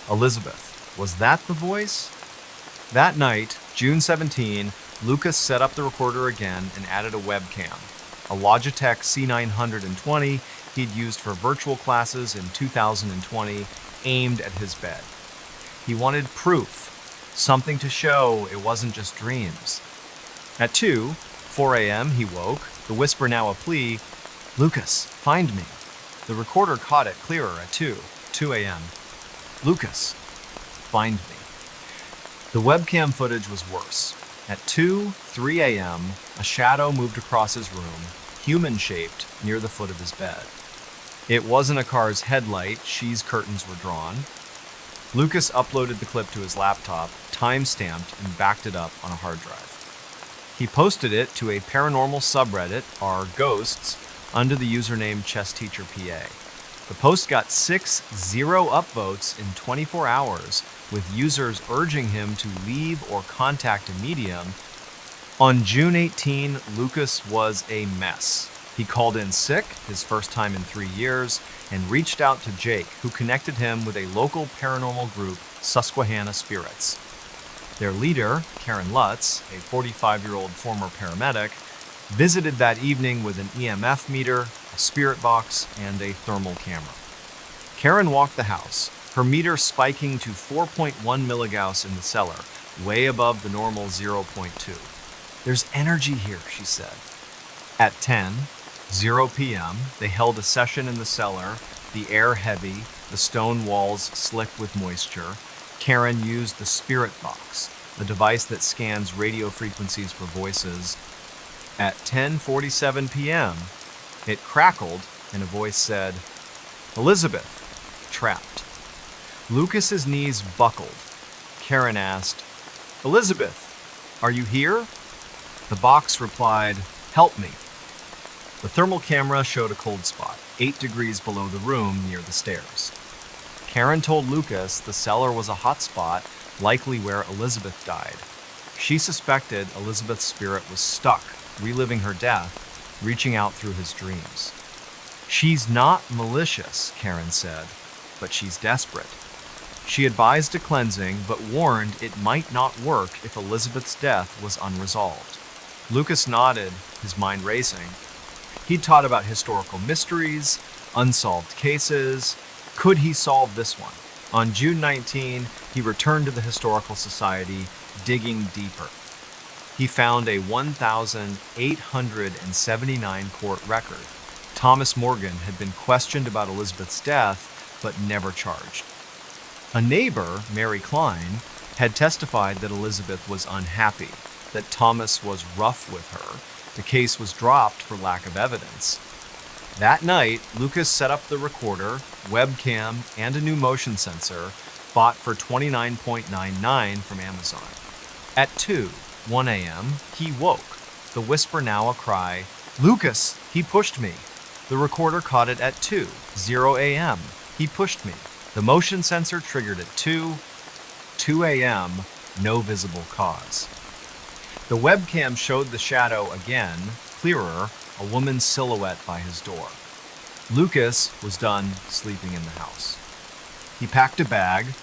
Elizabeth, was that the voice? That night, June 17, Lucas set up the recorder again and added a webcam, a Logitech C920 he'd used for virtual classes in 2020, aimed at his bed. He wanted proof, something to show it wasn't just dreams. At 4 a.m., he woke, the whisper now a plea, "Lucas, find me." The recorder caught it clearer at 2 a.m. "Lucas, find me." The webcam footage was worse. At 3 a.m., a shadow moved across his room, human-shaped, near the foot of his bed. It wasn't a car's headlight, she's curtains were drawn. Lucas uploaded the clip to his laptop, time-stamped, and backed it up on a hard drive. He posted it to a paranormal subreddit, r Ghosts, under the username ChessTeacherPA. The post got 6 upvotes in 24 hours, with users urging him to leave or contact a medium. On June 18, Lucas was a mess. He called in sick, his first time in 3 years, and reached out to Jake, who connected him with a local paranormal group, Susquehanna Spirits. Their leader, Karen Lutz, a 45-year-old former paramedic, visited that evening with an EMF meter, a spirit box, and a thermal camera. Karen walked the house, her meter spiking to 4.1 milligauss in the cellar, way above the normal 0.2. "There's energy here," she said. At 10:00 p.m., they held a session in the cellar, the air heavy, the stone walls slick with moisture. Karen used the spirit box, a device that scans radio frequencies for voices. At 10:47 p.m., it crackled, and a voice said, "Elizabeth, trapped." Lucas's knees buckled. Karen asked, "Elizabeth, are you here?" The box replied, "Help me." The thermal camera showed a cold spot, 8 degrees below the room near the stairs. Karen told Lucas the cellar was a hot spot, likely where Elizabeth died. She suspected Elizabeth's spirit was stuck, reliving her death, reaching out through his dreams. "She's not malicious," Karen said, "but she's desperate." She advised a cleansing, but warned it might not work if Elizabeth's death was unresolved. Lucas nodded, his mind racing. He'd taught about historical mysteries, unsolved cases. Could he solve this one? On June 19, he returned to the Historical Society, digging deeper. He found a 1,879 court record. Thomas Morgan had been questioned about Elizabeth's death, but never charged. A neighbor, Mary Klein, had testified that Elizabeth was unhappy, that Thomas was rough with her. The case was dropped for lack of evidence. That night, Lucas set up the recorder, webcam, and a new motion sensor, bought for $29.99 from Amazon. At 1 a.m., he woke, the whisper now a cry, "Lucas, he pushed me." The recorder caught it at 2:00 a.m. He pushed me. The motion sensor triggered at 2 a.m., no visible cause. The webcam showed the shadow again, clearer, a woman's silhouette by his door. Lucas was done sleeping in the house. He packed a bag,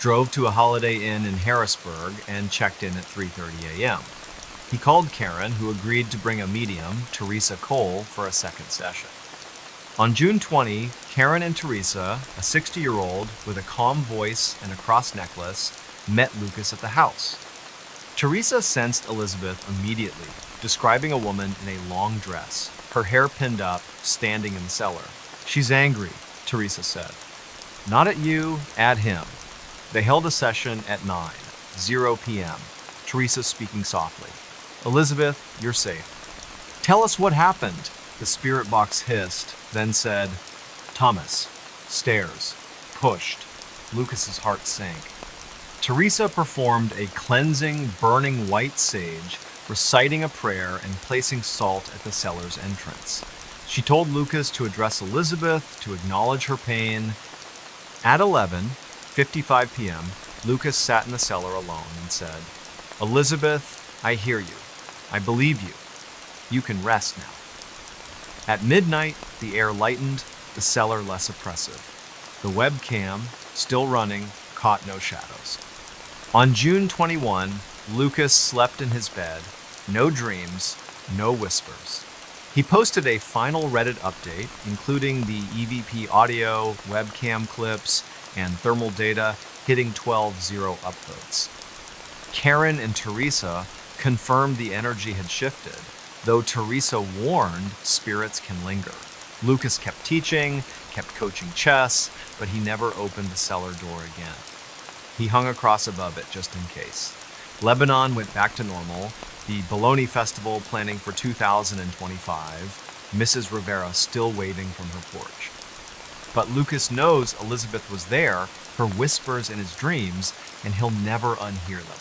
drove to a Holiday Inn in Harrisburg, and checked in at 3:30 a.m. He called Karen, who agreed to bring a medium, Teresa Cole, for a second session. On June 20, Karen and Teresa, a 60-year-old with a calm voice and a cross necklace, met Lucas at the house. Teresa sensed Elizabeth immediately, describing a woman in a long dress, her hair pinned up, standing in the cellar. "She's angry," Teresa said. "Not at you, at him." They held a session at 9:00 p.m., Teresa speaking softly. "Elizabeth, you're safe." "Tell us what happened," the spirit box hissed, then said, "Thomas, stairs, pushed." Lucas's heart sank. Teresa performed a cleansing, burning white sage, reciting a prayer and placing salt at the cellar's entrance. She told Lucas to address Elizabeth, to acknowledge her pain. At 11:55 p.m., Lucas sat in the cellar alone and said, "Elizabeth, I hear you. I believe you. You can rest now." At midnight, the air lightened, the cellar less oppressive. The webcam, still running, caught no shadows. On June 21, Lucas slept in his bed, no dreams, no whispers. He posted a final Reddit update, including the EVP audio, webcam clips, and thermal data, hitting 12:00 upvotes. Karen and Teresa confirmed the energy had shifted, though Teresa warned spirits can linger. Lucas kept teaching, kept coaching chess, but he never opened the cellar door again. He hung a cross above it just in case. Lebanon went back to normal, the Bologna Festival planning for 2025, Mrs. Rivera still waving from her porch. But Lucas knows Elizabeth was there, her whispers in his dreams, and he'll never unhear them.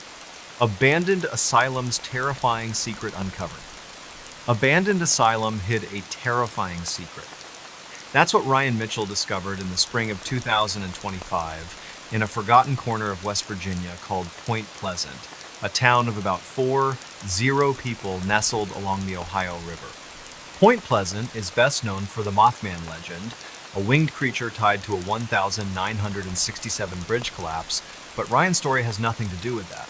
Abandoned Asylum's terrifying secret uncovered. Abandoned Asylum hid a terrifying secret. That's what Ryan Mitchell discovered in the spring of 2025 in a forgotten corner of West Virginia called Point Pleasant, a town of about 40 people nestled along the Ohio River. Point Pleasant is best known for the Mothman legend, a winged creature tied to a 1967 bridge collapse, but Ryan's story has nothing to do with that.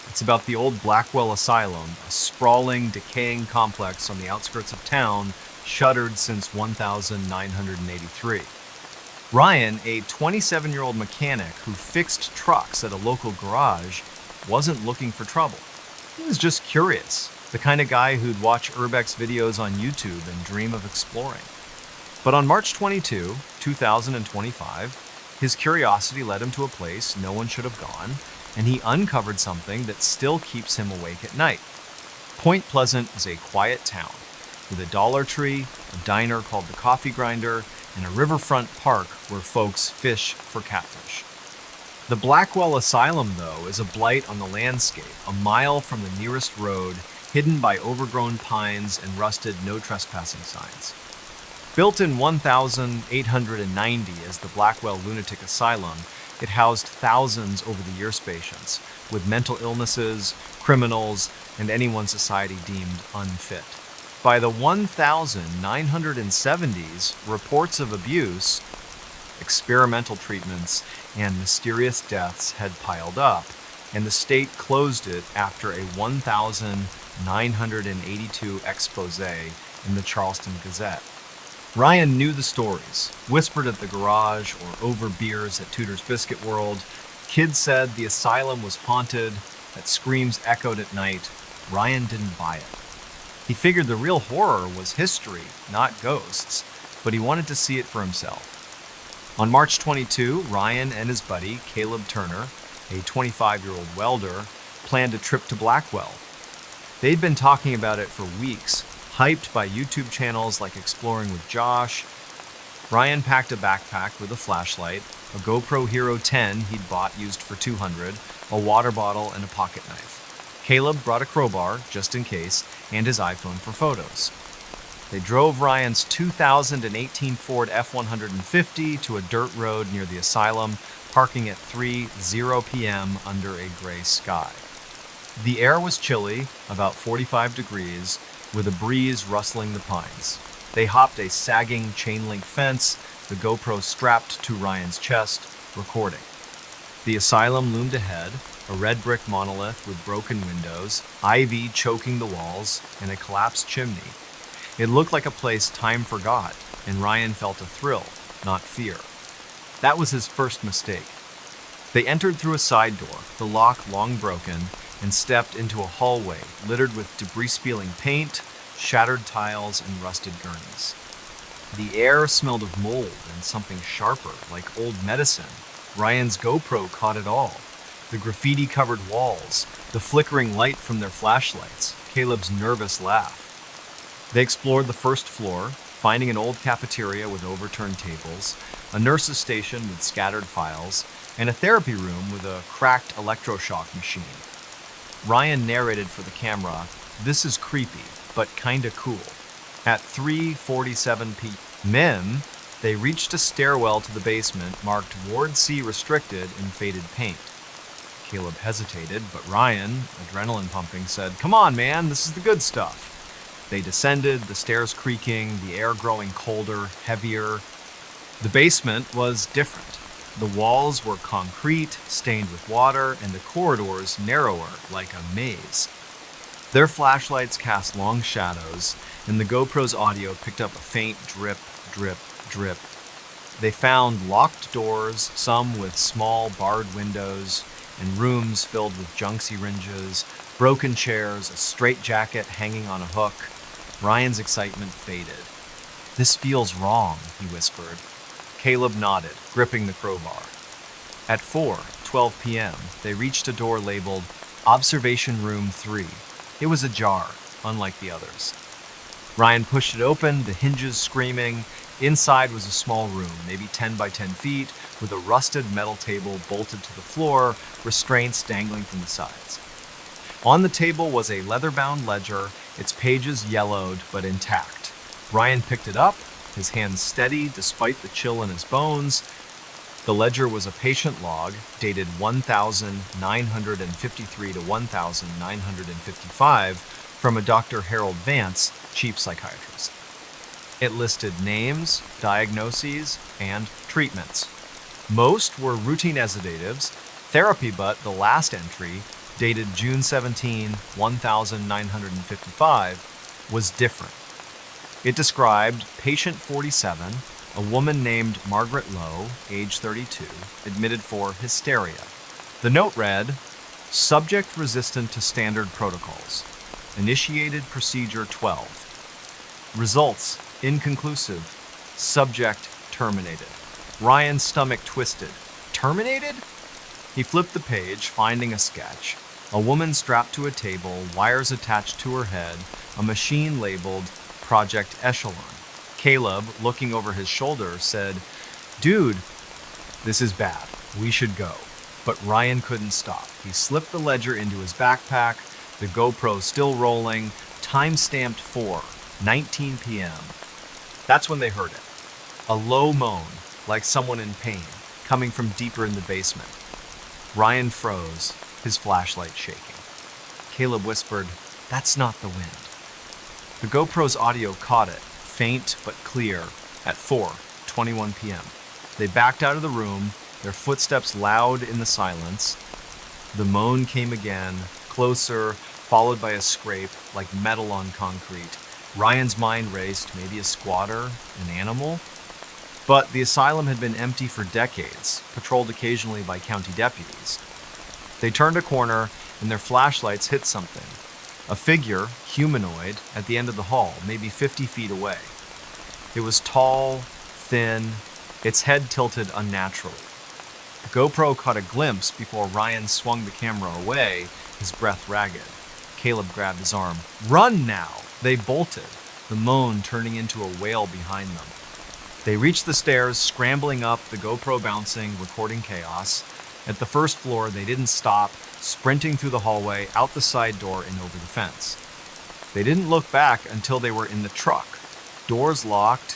It's about the old Blackwell Asylum, a sprawling, decaying complex on the outskirts of town, shuttered since 1983. Ryan, a 27-year-old mechanic who fixed trucks at a local garage, wasn't looking for trouble. He was just curious, the kind of guy who'd watch Urbex videos on YouTube and dream of exploring. But on March 22, 2025, his curiosity led him to a place no one should have gone, and he uncovered something that still keeps him awake at night. Point Pleasant is a quiet town, with a Dollar Tree, a diner called the Coffee Grinder, and a riverfront park where folks fish for catfish. The Blackwell Asylum, though, is a blight on the landscape, a mile from the nearest road, hidden by overgrown pines and rusted no trespassing signs. Built in 1890 as the Blackwell Lunatic Asylum, it housed thousands over the years patients, with mental illnesses, criminals, and anyone society deemed unfit. By the 1970s, reports of abuse, experimental treatments, and mysterious deaths had piled up, and the state closed it after a 1982 expose in the Charleston Gazette. Ryan knew the stories, whispered at the garage or over beers at Tudor's Biscuit World. Kids said the asylum was haunted, that screams echoed at night. Ryan didn't buy it. He figured the real horror was history, not ghosts, but he wanted to see it for himself. On March 22, Ryan and his buddy, Caleb Turner, a 25-year-old welder, planned a trip to Blackwell. They'd been talking about it for weeks, hyped by YouTube channels like Exploring with Josh. Ryan packed a backpack with a flashlight, a GoPro Hero 10 he'd bought used for $200, a water bottle, and a pocket knife. Caleb brought a crowbar, just in case, and his iPhone for photos. They drove Ryan's 2018 Ford F-150 to a dirt road near the asylum, parking at 3:00 p.m. under a gray sky. The air was chilly, about 45 degrees, with a breeze rustling the pines. They hopped a sagging chain-link fence, the GoPro strapped to Ryan's chest, recording. The asylum loomed ahead, a red brick monolith with broken windows, ivy choking the walls, and a collapsed chimney. It looked like a place time forgot, and Ryan felt a thrill, not fear. That was his first mistake. They entered through a side door, the lock long broken, and stepped into a hallway littered with debris-spilling paint, shattered tiles, and rusted gurneys. The air smelled of mold and something sharper, like old medicine. Ryan's GoPro caught it all. The graffiti-covered walls, the flickering light from their flashlights, Caleb's nervous laugh. They explored the first floor, finding an old cafeteria with overturned tables, a nurse's station with scattered files, and a therapy room with a cracked electroshock machine. Ryan narrated for the camera, "This is creepy, but kinda cool." At 3:47 p.m., they reached a stairwell to the basement marked Ward C restricted in faded paint. Caleb hesitated, but Ryan, adrenaline pumping, said, "Come on, man, this is the good stuff." They descended, the stairs creaking, the air growing colder, heavier. The basement was different. The walls were concrete, stained with water, and the corridors narrower, like a maze. Their flashlights cast long shadows, and the GoPro's audio picked up a faint drip, drip, drip. They found locked doors, some with small barred windows, and rooms filled with junk syringes, broken chairs, a straitjacket hanging on a hook. Ryan's excitement faded. "This feels wrong," he whispered. Caleb nodded, gripping the crowbar. At 4:12 p.m., they reached a door labeled Observation Room 3. It was ajar, unlike the others. Ryan pushed it open, the hinges screaming. Inside was a small room, maybe 10 by 10 feet, with a rusted metal table bolted to the floor, restraints dangling from the sides. On the table was a leather-bound ledger, its pages yellowed but intact. Ryan picked it up, his hands steady despite the chill in his bones. The ledger was a patient log, dated 1953 to 1955, from a Dr. Harold Vance, chief psychiatrist. It listed names, diagnoses, and treatments. Most were routine sedatives, therapy, but the last entry, dated June 17, 1955, was different. It described patient 47, a woman named Margaret Lowe, age 32, admitted for hysteria. The note read, "Subject resistant to standard protocols. Initiated procedure 12. Results inconclusive. Subject terminated." Ryan's stomach twisted. Terminated? He flipped the page, finding a sketch. A woman strapped to a table, wires attached to her head, a machine labeled Project Echelon. Caleb, looking over his shoulder, said, "Dude, this is bad. We should go." But Ryan couldn't stop. He slipped the ledger into his backpack, the GoPro still rolling, time-stamped 4:19 p.m. That's when they heard it. A low moan, like someone in pain, coming from deeper in the basement. Ryan froze, his flashlight shaking. Caleb whispered, "That's not the wind." The GoPro's audio caught it, faint but clear, at 4:21 p.m. They backed out of the room, their footsteps loud in the silence. The moan came again, closer, followed by a scrape like metal on concrete. Ryan's mind raced, maybe a squatter, an animal? But the asylum had been empty for decades, patrolled occasionally by county deputies. They turned a corner, and their flashlights hit something. A figure, humanoid, at the end of the hall, maybe 50 feet away. It was tall, thin, its head tilted unnaturally. The GoPro caught a glimpse before Ryan swung the camera away, his breath ragged. Caleb grabbed his arm. "Run now!" They bolted, the moan turning into a wail behind them. They reached the stairs, scrambling up, the GoPro bouncing, recording chaos. At the first floor, they didn't stop, sprinting through the hallway, out the side door, and over the fence. They didn't look back until they were in the truck. Doors locked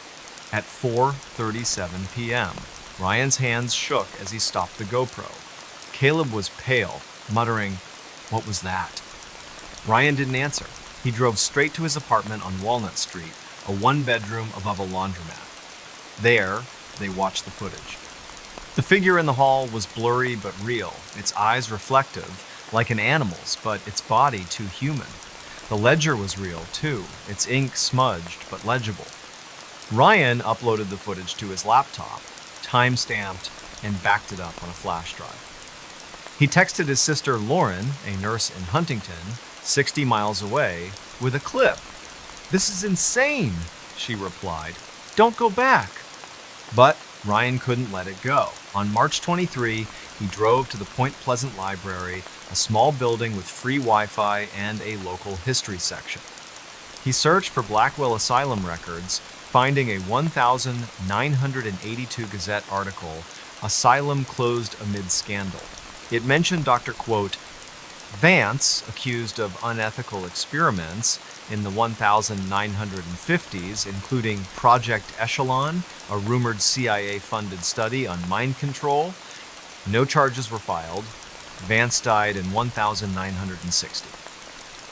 at 4:37 p.m. Ryan's hands shook as he stopped the GoPro. Caleb was pale, muttering, "What was that?" Ryan didn't answer. He drove straight to his apartment on Walnut Street, a one-bedroom above a laundromat. There, they watched the footage. The figure in the hall was blurry but real, its eyes reflective, like an animal's, but its body too human. The ledger was real, too, its ink smudged but legible. Ryan uploaded the footage to his laptop, time-stamped, and backed it up on a flash drive. He texted his sister Lauren, a nurse in Huntington, 60 miles away, with a clip. "This is insane," she replied. "Don't go back." But Ryan couldn't let it go. On March 23, he drove to the Point Pleasant Library, a small building with free Wi-Fi and a local history section. He searched for Blackwell Asylum records, finding a 1982 Gazette article, "Asylum Closed Amid Scandal." It mentioned Dr. quote, Vance, accused of unethical experiments in the 1950s, including Project Echelon, a rumored CIA-funded study on mind control. No charges were filed. Vance died in 1960.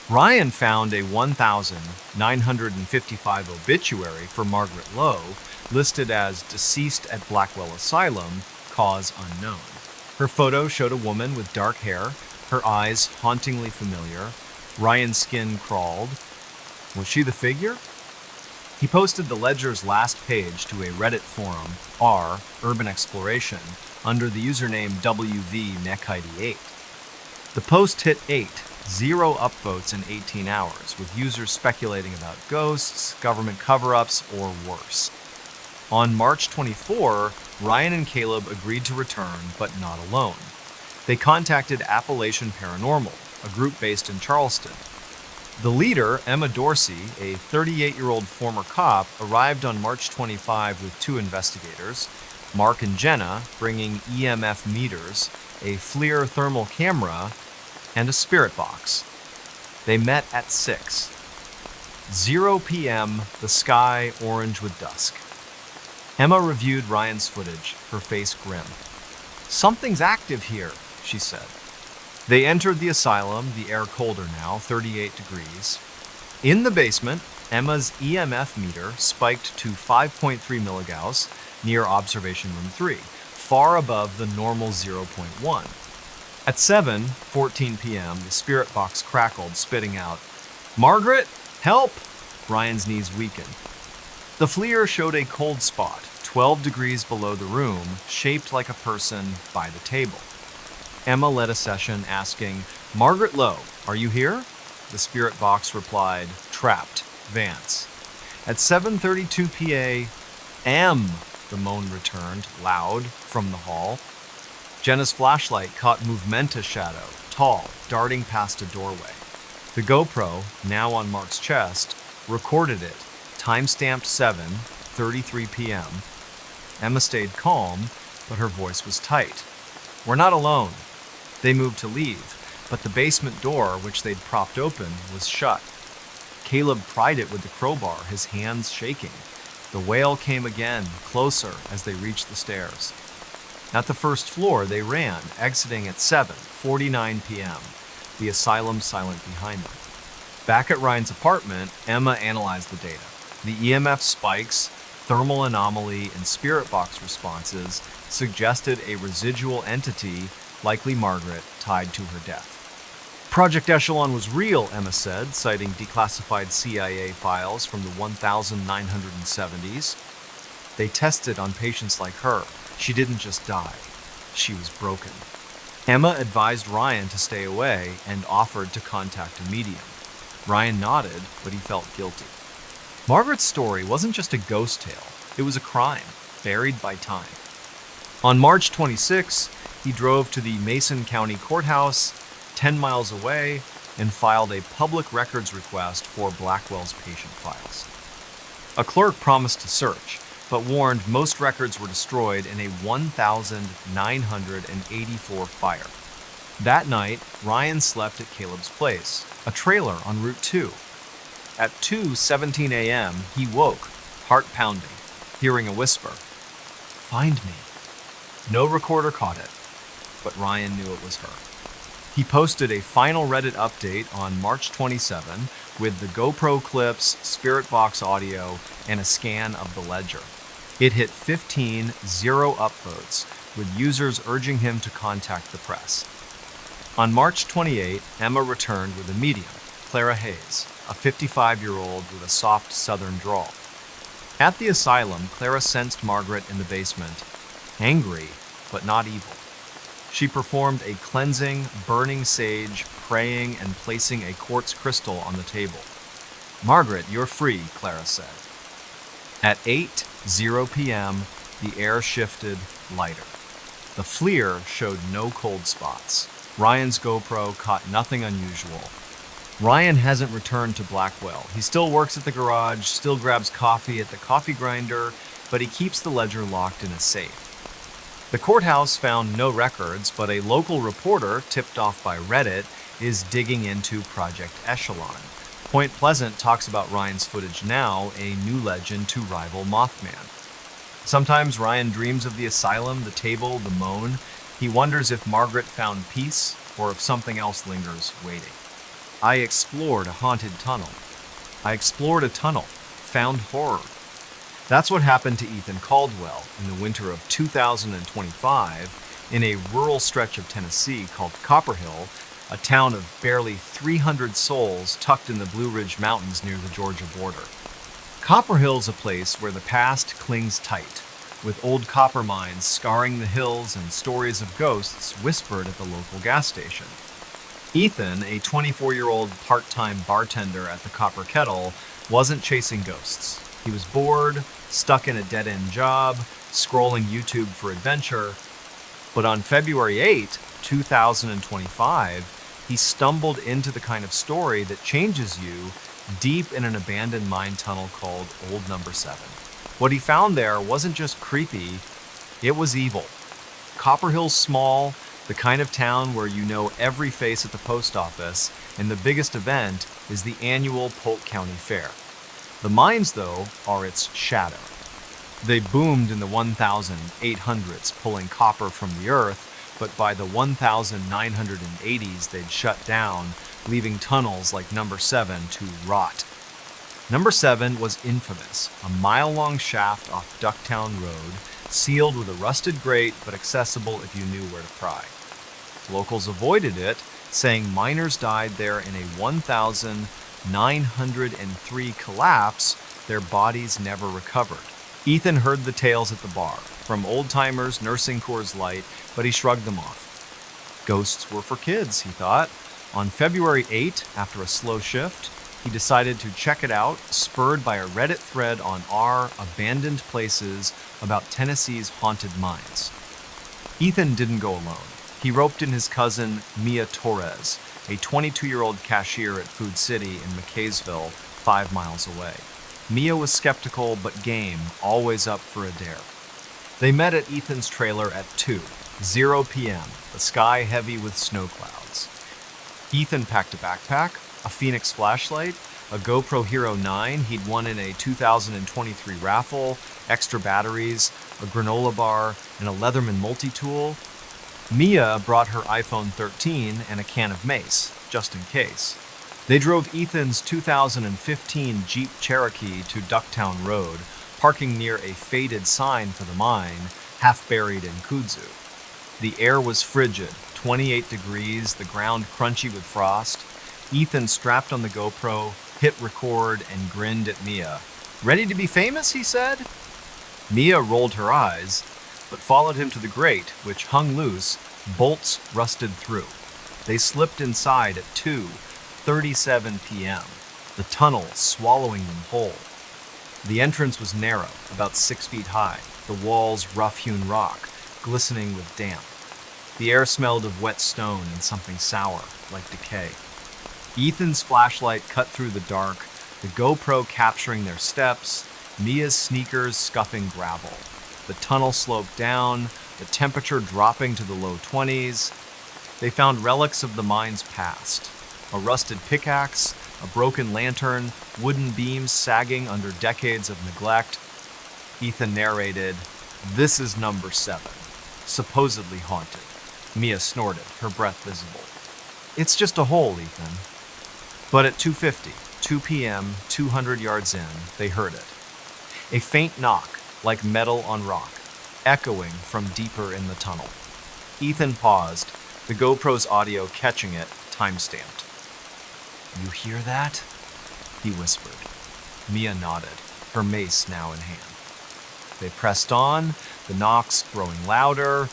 Ryan found a 1955 obituary for Margaret Lowe, listed as deceased at Blackwell Asylum, cause unknown. Her photo showed a woman with dark hair, her eyes hauntingly familiar. Ryan's skin crawled. Was she the figure? He posted the ledger's last page to a Reddit forum, r Urban Exploration, under the username WVNEC88. The post hit 0 upvotes in 18 hours, with users speculating about ghosts, government cover-ups, or worse. On March 24, Ryan and Caleb agreed to return, but not alone. They contacted Appalachian Paranormal, a group based in Charleston. The leader, Emma Dorsey, a 38-year-old former cop, arrived on March 25 with 2 investigators, Mark and Jenna, bringing EMF meters, a FLIR thermal camera, and a spirit box. They met at 6:00 p.m., the sky orange with dusk. Emma reviewed Ryan's footage, her face grim. "Something's active here," she said. They entered the asylum, the air colder now, 38 degrees. In the basement, Emma's EMF meter spiked to 5.3 milligauss near observation room 3, far above the normal 0.1. At 7:14 p.m., the spirit box crackled, spitting out, "Margaret, help!" Ryan's knees weakened. The FLIR showed a cold spot, 12 degrees below the room, shaped like a person by the table. Emma led a session asking, "Margaret Lowe, are you here?" The spirit box replied, "Trapped, Vance." At 7:32 p.m., the moan returned, loud, from the hall. Jenna's flashlight caught Movementa's shadow, tall, darting past a doorway. The GoPro, now on Mark's chest, recorded it, time-stamped 7:33 p.m. Emma stayed calm, but her voice was tight. "We're not alone." They moved to leave, but the basement door, which they'd propped open, was shut. Caleb pried it with the crowbar, his hands shaking. The wail came again, closer, as they reached the stairs. At the first floor, they ran, exiting at 7:49 p.m., the asylum silent behind them. Back at Ryan's apartment, Emma analyzed the data. The EMF spikes, thermal anomaly, and spirit box responses suggested a residual entity, likely Margaret, tied to her death. Project Echelon was real, Emma said, citing declassified CIA files from the 1970s. They tested on patients like her. She didn't just die. She was broken. Emma advised Ryan to stay away and offered to contact a medium. Ryan nodded, but he felt guilty. Margaret's story wasn't just a ghost tale. It was a crime, buried by time. On March 26, he drove to the Mason County Courthouse, 10 miles away, and filed a public records request for Blackwell's patient files. A clerk promised to search, but warned most records were destroyed in a 1,984 fire. That night, Ryan slept at Caleb's place, a trailer on Route 2. At 2:17 a.m., he woke, heart pounding, hearing a whisper, "Find me." No recorder caught it, but Ryan knew it was her. He posted a final Reddit update on March 27 with the GoPro clips, Spirit Box audio, and a scan of the ledger. It hit 15 zero upvotes, with users urging him to contact the press. On March 28, Emma returned with a medium, Clara Hayes, a 55-year-old with a soft southern drawl. At the asylum, Clara sensed Margaret in the basement, angry but not evil. She performed a cleansing, burning sage, praying and placing a quartz crystal on the table. "Margaret, you're free," Clara said. At 8:00 p.m., the air shifted lighter. The FLIR showed no cold spots. Ryan's GoPro caught nothing unusual. Ryan hasn't returned to Blackwell. He still works at the garage, still grabs coffee at the coffee grinder, but he keeps the ledger locked in a safe. The courthouse found no records, but a local reporter, tipped off by Reddit, is digging into Project Echelon. Point Pleasant talks about Ryan's footage now, a new legend to rival Mothman. Sometimes Ryan dreams of the asylum, the table, the moan. He wonders if Margaret found peace or if something else lingers waiting. "I explored a haunted tunnel. I explored a tunnel, found horror." That's what happened to Ethan Caldwell in the winter of 2025 in a rural stretch of Tennessee called Copperhill, a town of barely 300 souls tucked in the Blue Ridge Mountains near the Georgia border. Copperhill's a place where the past clings tight, with old copper mines scarring the hills and stories of ghosts whispered at the local gas station. Ethan, a 24-year-old part-time bartender at the Copper Kettle, wasn't chasing ghosts. He was bored, stuck in a dead-end job, scrolling YouTube for adventure. But on February 8, 2025, he stumbled into the kind of story that changes you deep in an abandoned mine tunnel called Old Number 7. What he found there wasn't just creepy, it was evil. Copperhill's small, the kind of town where you know every face at the post office, and the biggest event is the annual Polk County Fair. The mines, though, are its shadow. They boomed in the 1800s, pulling copper from the earth, but by the 1980s they'd shut down, leaving tunnels like Number 7 to rot. Number 7 was infamous, a mile-long shaft off Ducktown Road, sealed with a rusted grate but accessible if you knew where to pry. Locals avoided it, saying miners died there in a 1,903 collapse, their bodies never recovered. Ethan heard the tales at the bar, from old-timers nursing Coors Light, but he shrugged them off. Ghosts were for kids, he thought. On February 8, after a slow shift, he decided to check it out, spurred by a Reddit thread on r abandoned places about Tennessee's haunted mines. Ethan didn't go alone. He roped in his cousin, Mia Torres, a 22-year-old cashier at Food City in McKaysville, 5 miles away. Mia was skeptical but game, always up for a dare. They met at Ethan's trailer at 2:00 p.m., the sky heavy with snow clouds. Ethan packed a backpack, a Phoenix flashlight, a GoPro Hero 9 he'd won in a 2023 raffle, extra batteries, a granola bar, and a Leatherman multi-tool. Mia brought her iPhone 13 and a can of mace, just in case. They drove Ethan's 2015 Jeep Cherokee to Ducktown Road, parking near a faded sign for the mine, half buried in kudzu. The air was frigid, 28 degrees, the ground crunchy with frost. Ethan strapped on the GoPro, hit record, and grinned at Mia. "Ready to be famous?" he said. Mia rolled her eyes, but followed him to the grate, which hung loose, bolts rusted through. They slipped inside at 2:37 p.m., the tunnel swallowing them whole. The entrance was narrow, about 6 feet high, the walls rough-hewn rock, glistening with damp. The air smelled of wet stone and something sour, like decay. Ethan's flashlight cut through the dark, the GoPro capturing their steps, Mia's sneakers scuffing gravel. The tunnel sloped down, the temperature dropping to the low 20s. They found relics of the mine's past. A rusted pickaxe, a broken lantern, wooden beams sagging under decades of neglect. Ethan narrated, "This is number 7, supposedly haunted." Mia snorted, her breath visible. "It's just a hole, Ethan." But at 2:50, 2 p.m., 200 yards in, they heard it. A faint knock, like metal on rock, echoing from deeper in the tunnel. Ethan paused, the GoPro's audio catching it, time-stamped. "You hear that?" he whispered. Mia nodded, her mace now in hand. They pressed on, the knocks growing louder,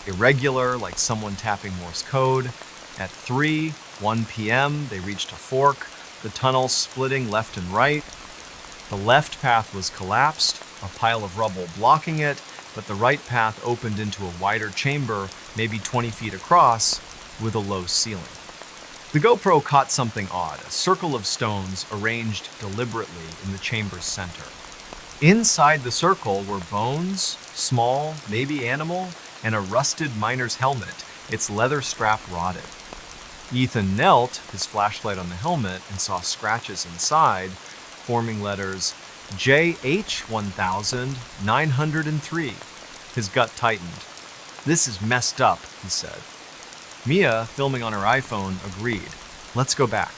irregular, like someone tapping Morse code. At 1 p.m., they reached a fork, the tunnel splitting left and right. The left path was collapsed, a pile of rubble blocking it, but the right path opened into a wider chamber, maybe 20 feet across, with a low ceiling. The GoPro caught something odd, a circle of stones arranged deliberately in the chamber's center. Inside the circle were bones, small, maybe animal, and a rusted miner's helmet, its leather strap rotted. Ethan knelt, his flashlight on the helmet, and saw scratches inside, forming letters JH1903. His gut tightened. "This is messed up," he said. Mia, filming on her iPhone, agreed. "Let's go back."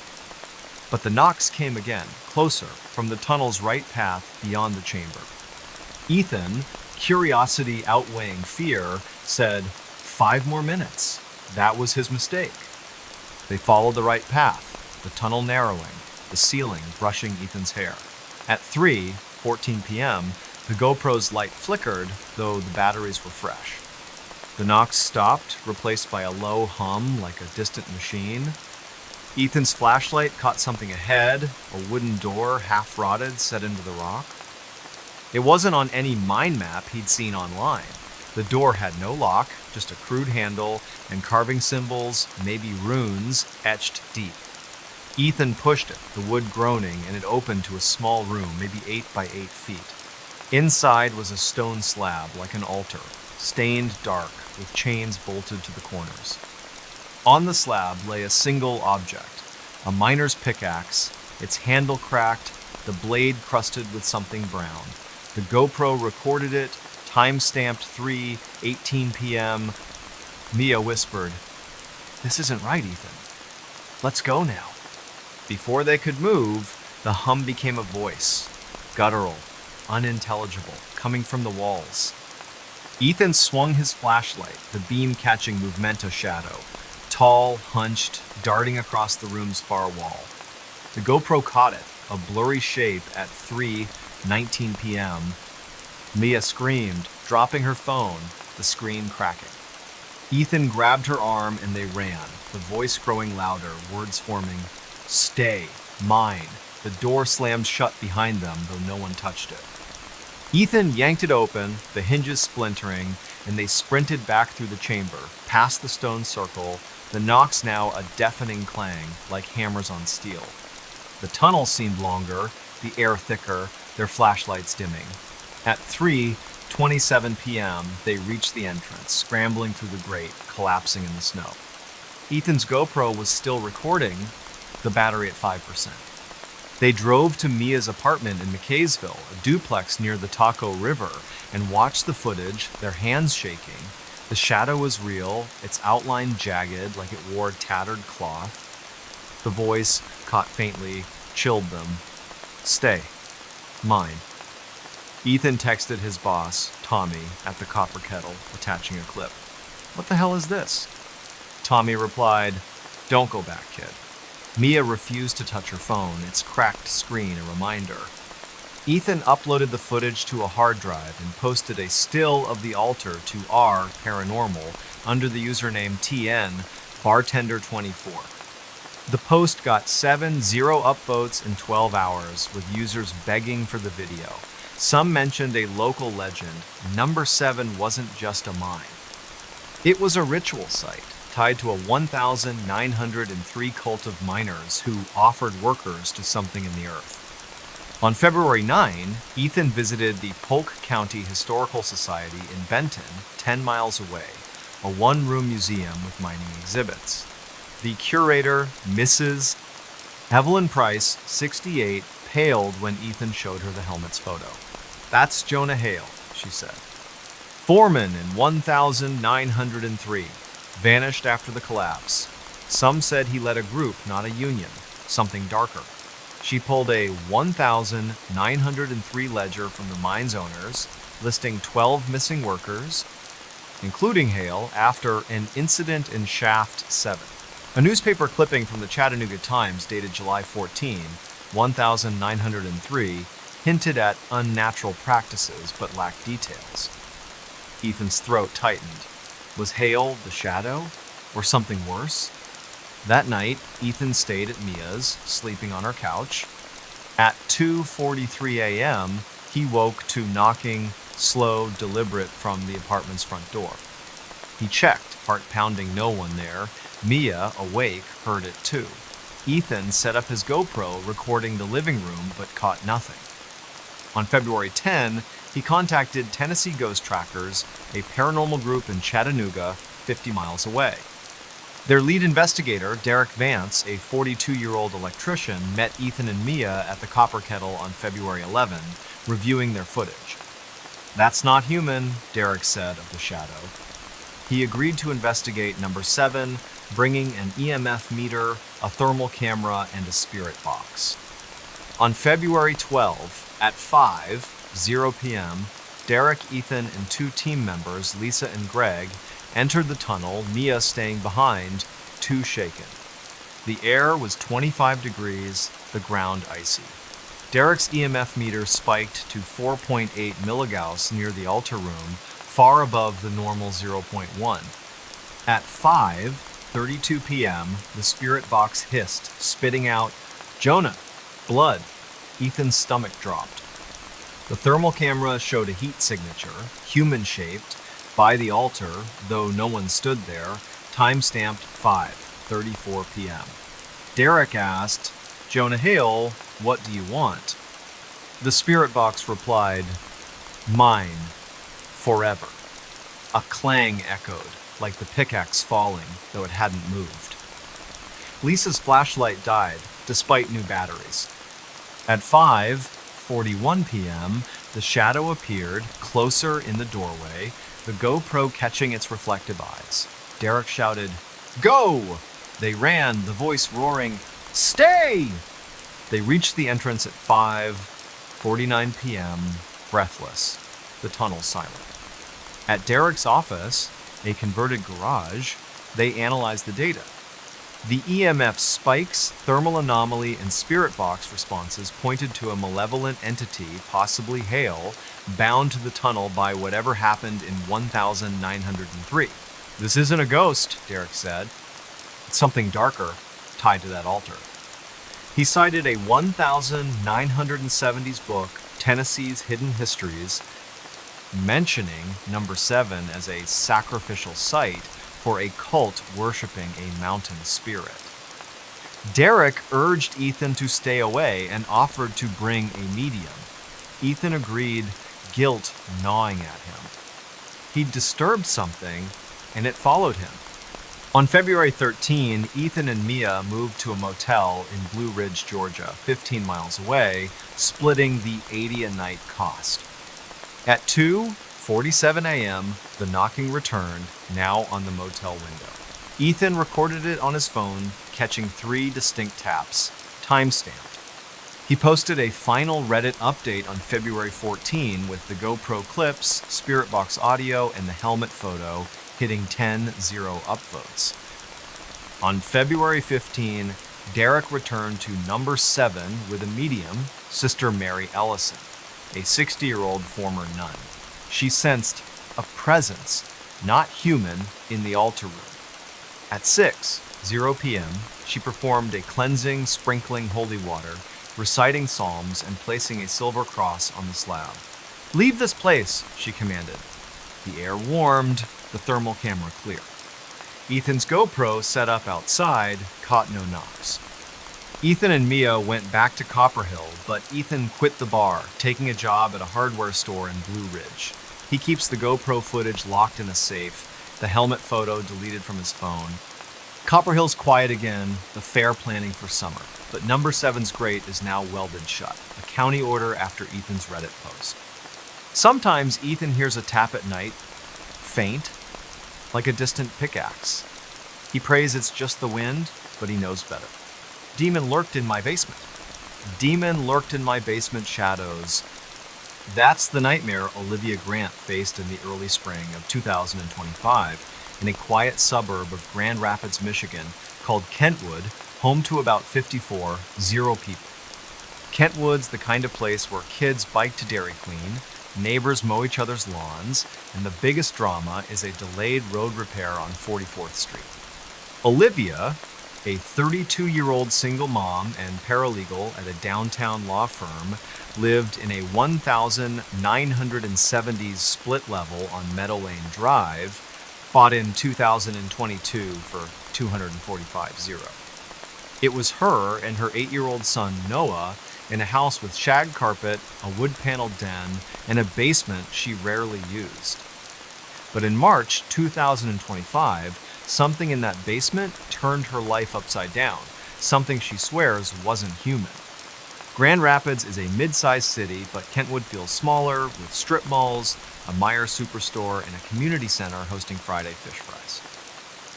But the knocks came again, closer, from the tunnel's right path beyond the chamber. Ethan, curiosity outweighing fear, said, 5 more minutes. That was his mistake. They followed the right path, the tunnel narrowing, the ceiling brushing Ethan's hair. At 3:14 p.m., the GoPro's light flickered, though the batteries were fresh. The knocks stopped, replaced by a low hum like a distant machine. Ethan's flashlight caught something ahead, a wooden door, half-rotted, set into the rock. It wasn't on any mine map he'd seen online. The door had no lock, just a crude handle and carving symbols, maybe runes, etched deep. Ethan pushed it, the wood groaning, and it opened to a small room, maybe 8 by 8 feet. Inside was a stone slab, like an altar, stained dark, with chains bolted to the corners. On the slab lay a single object, a miner's pickaxe, its handle cracked, the blade crusted with something brown. The GoPro recorded it, time-stamped 3:18 p.m. Mia whispered, "This isn't right, Ethan. Let's go now." Before they could move, the hum became a voice, guttural, unintelligible, coming from the walls. Ethan swung his flashlight, the beam catching Movemento shadow, tall, hunched, darting across the room's far wall. The GoPro caught it, a blurry shape at 3:19 p.m. Mia screamed, dropping her phone, the screen cracking. Ethan grabbed her arm and they ran, the voice growing louder, words forming, "Stay, mine." The door slammed shut behind them, though no one touched it. Ethan yanked it open, the hinges splintering, and they sprinted back through the chamber, past the stone circle, the knocks now a deafening clang, like hammers on steel. The tunnel seemed longer, the air thicker, their flashlights dimming. At 3:27 p.m., they reached the entrance, scrambling through the grate, collapsing in the snow. Ethan's GoPro was still recording, the battery at 5%. They drove to Mia's apartment in McKaysville, a duplex near the Taco River, and watched the footage, their hands shaking. The shadow was real, its outline jagged like it wore tattered cloth. The voice, caught faintly, chilled them. "Stay. Mine." Ethan texted his boss, Tommy, at the copper kettle, attaching a clip. "What the hell is this?" Tommy replied, "Don't go back, kid." Mia refused to touch her phone, its cracked screen a reminder. Ethan uploaded the footage to a hard drive and posted a still of the altar to R Paranormal under the username TN Bartender24. The post got 7 upvotes in 12 hours, with users begging for the video. Some mentioned a local legend, number 7 wasn't just a mine. It was a ritual site, tied to a 1,903 cult of miners who offered workers to something in the earth. On February 9, Ethan visited the Polk County Historical Society in Benton, 10 miles away, a one-room museum with mining exhibits. The curator, Mrs. Evelyn Price, 68, paled when Ethan showed her the helmet's photo. "That's Jonah Hale," she said. "Foreman in 1903, vanished after the collapse. Some said he led a group, not a union, something darker." She pulled a 1903 ledger from the mine's owners, listing 12 missing workers, including Hale, after an incident in Shaft 7. A newspaper clipping from the Chattanooga Times dated July 14, 1903, hinted at unnatural practices but lacked details. Ethan's throat tightened. Was Hale the shadow, or something worse? That night, Ethan stayed at Mia's, sleeping on her couch. At 2:43 a.m., he woke to knocking, slow, deliberate, from the apartment's front door. He checked, heart pounding, no one there. Mia, awake, heard it too. Ethan set up his GoPro, recording the living room, but caught nothing. On February 10, he contacted Tennessee Ghost Trackers, a paranormal group in Chattanooga, 50 miles away. Their lead investigator, Derek Vance, a 42-year-old electrician, met Ethan and Mia at the Copper Kettle on February 11, reviewing their footage. "That's not human," Derek said of the shadow. He agreed to investigate number 7, bringing an EMF meter, a thermal camera, and a spirit box. On February 12, at 5:00 p.m., Derek, Ethan, and 2 team members, Lisa and Greg, entered the tunnel, Mia staying behind, too shaken. The air was 25 degrees, the ground icy. Derek's EMF meter spiked to 4.8 milligauss near the altar room, far above the normal 0.1. At 5:32 p.m., the spirit box hissed, spitting out, "Jonah! Blood!" Ethan's stomach dropped. The thermal camera showed a heat signature, human-shaped, by the altar, though no one stood there, time-stamped 5:34 p.m. Derek asked, "Jonah Hale, what do you want?" The spirit box replied, "Mine, forever." A clang echoed, like the pickaxe falling, though it hadn't moved. Lisa's flashlight died, despite new batteries. At 5:41 p.m., the shadow appeared, closer in the doorway, the GoPro catching its reflective eyes. Derek shouted, "Go!" They ran, the voice roaring, "Stay!" They reached the entrance at 5:49 p.m., breathless, the tunnel silent. At Derek's office, a converted garage, they analyzed the data. The EMF spikes, thermal anomaly, and spirit box responses pointed to a malevolent entity, possibly Hale, bound to the tunnel by whatever happened in 1903. "This isn't a ghost," Derek said. "It's something darker, tied to that altar." He cited a 1970s book, Tennessee's Hidden Histories, mentioning number 7 as a sacrificial site for a cult worshipping a mountain spirit. Derek urged Ethan to stay away and offered to bring a medium. Ethan agreed, guilt gnawing at him. He'd disturbed something, and it followed him. On February 13, Ethan and Mia moved to a motel in Blue Ridge, Georgia, 15 miles away, splitting the $80 a night cost. At 2:47 a.m., the knocking returned, now on the motel window. Ethan recorded it on his phone, catching 3 distinct taps, time-stamped. He posted a final Reddit update on February 14 with the GoPro clips, spirit box audio, and the helmet photo hitting 10-0 upvotes. On February 15, Derek returned to number 7 with a medium, Sister Mary Ellison, a 60-year-old former nun. She sensed a presence, not human, in the altar room. At 6:00 p.m., she performed a cleansing, sprinkling holy water, reciting psalms, and placing a silver cross on the slab. "Leave this place," she commanded. The air warmed, the thermal camera clear. Ethan's GoPro, set up outside, caught no knocks. Ethan and Mia went back to Copperhill, but Ethan quit the bar, taking a job at a hardware store in Blue Ridge. He keeps the GoPro footage locked in a safe, the helmet photo deleted from his phone. Copperhill's quiet again, the fair planning for summer, but number 7's grate is now welded shut, a county order after Ethan's Reddit post. Sometimes Ethan hears a tap at night, faint, like a distant pickaxe. He prays it's just the wind, but he knows better. Demon lurked in my basement. Demon lurked in my basement shadows. That's the nightmare Olivia Grant faced in the early spring of 2025 in a quiet suburb of Grand Rapids, Michigan, called Kentwood, home to about 0 people. Kentwood's the kind of place where kids bike to Dairy Queen, neighbors mow each other's lawns, and the biggest drama is a delayed road repair on 44th Street. Olivia, a 32-year-old single mom and paralegal at a downtown law firm, lived in a 1,970s split level on Meadow Lane Drive, bought in 2022 for $245,000. It was her and her 8-year-old son Noah in a house with shag carpet, a wood-paneled den, and a basement she rarely used. But in March 2025, something in that basement turned her life upside down, something she swears wasn't human. Grand Rapids is a mid-sized city, but Kentwood feels smaller, with strip malls, a Meijer superstore, and a community center hosting Friday fish fries.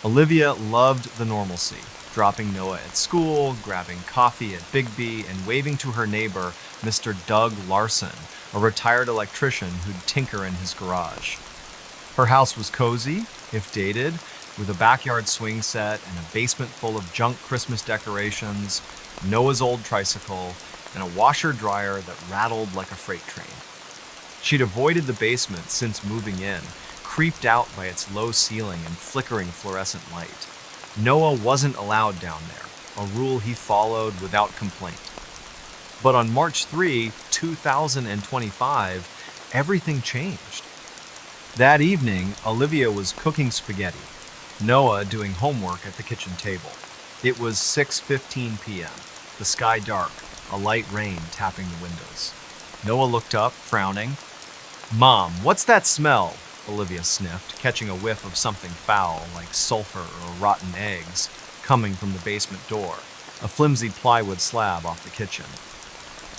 Olivia loved the normalcy, dropping Noah at school, grabbing coffee at Bigby, and waving to her neighbor, Mr. Doug Larson, a retired electrician who'd tinker in his garage. Her house was cozy, if dated, with a backyard swing set and a basement full of junk Christmas decorations, Noah's old tricycle, and a washer-dryer that rattled like a freight train. She'd avoided the basement since moving in, creeped out by its low ceiling and flickering fluorescent light. Noah wasn't allowed down there, a rule he followed without complaint. But on March 3, 2025, everything changed. That evening, Olivia was cooking spaghetti, Noah doing homework at the kitchen table. It was 6:15 p.m., the sky dark, a light rain tapping the windows. Noah looked up, frowning. "Mom, what's that smell?" Olivia sniffed, catching a whiff of something foul, like sulfur or rotten eggs, coming from the basement door, a flimsy plywood slab off the kitchen.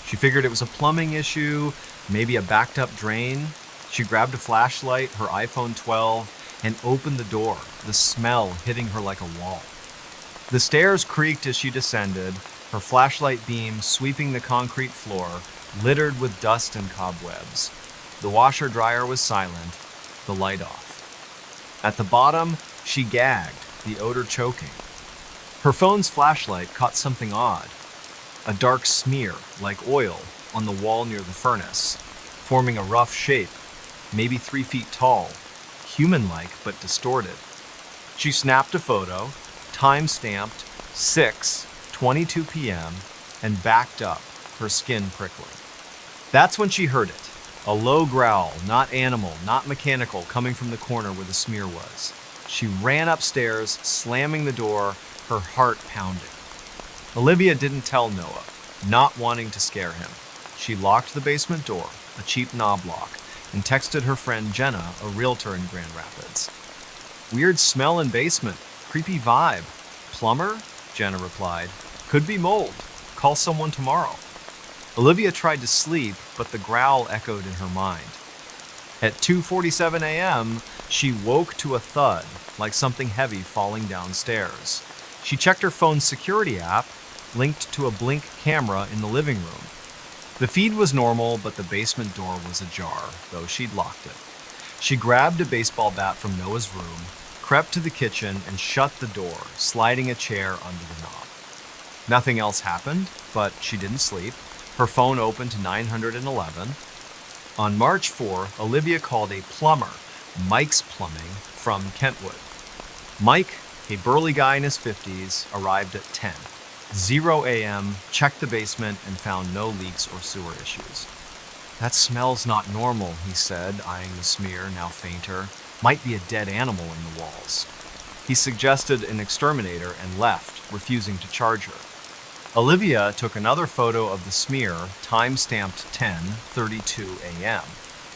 She figured it was a plumbing issue, maybe a backed-up drain. She grabbed a flashlight, her iPhone 12, and opened the door, the smell hitting her like a wall. The stairs creaked as she descended, her flashlight beam sweeping the concrete floor, littered with dust and cobwebs. The washer-dryer was silent, the light off. At the bottom, she gagged, the odor choking. Her phone's flashlight caught something odd, a dark smear, like oil, on the wall near the furnace, forming a rough shape, maybe 3 feet tall, human-like but distorted. She snapped a photo, time-stamped 6:22 p.m., and backed up, her skin prickling. That's when she heard it, a low growl, not animal, not mechanical, coming from the corner where the smear was. She ran upstairs, slamming the door, her heart pounding. Olivia didn't tell Noah, not wanting to scare him. She locked the basement door, a cheap knob lock, and texted her friend Jenna, a realtor in Grand Rapids. "Weird smell in basement, creepy vibe. Plumber?" Jenna replied. "Could be mold. Call someone tomorrow." Olivia tried to sleep, but the growl echoed in her mind. At 2:47 a.m., she woke to a thud, like something heavy falling downstairs. She checked her phone's security app, linked to a Blink camera in the living room. The feed was normal, but the basement door was ajar, though she'd locked it. She grabbed a baseball bat from Noah's room, crept to the kitchen, and shut the door, sliding a chair under the knob. Nothing else happened, but she didn't sleep. Her phone opened to 911. On March 4, Olivia called a plumber, Mike's Plumbing, from Kentwood. Mike, a burly guy in his 50s, arrived at 10:00 a.m., checked the basement, and found no leaks or sewer issues. "That smell's not normal," he said, eyeing the smear, now fainter. "Might be a dead animal in the walls." He suggested an exterminator and left, refusing to charge her. Olivia took another photo of the smear, time-stamped 10:32 a.m.,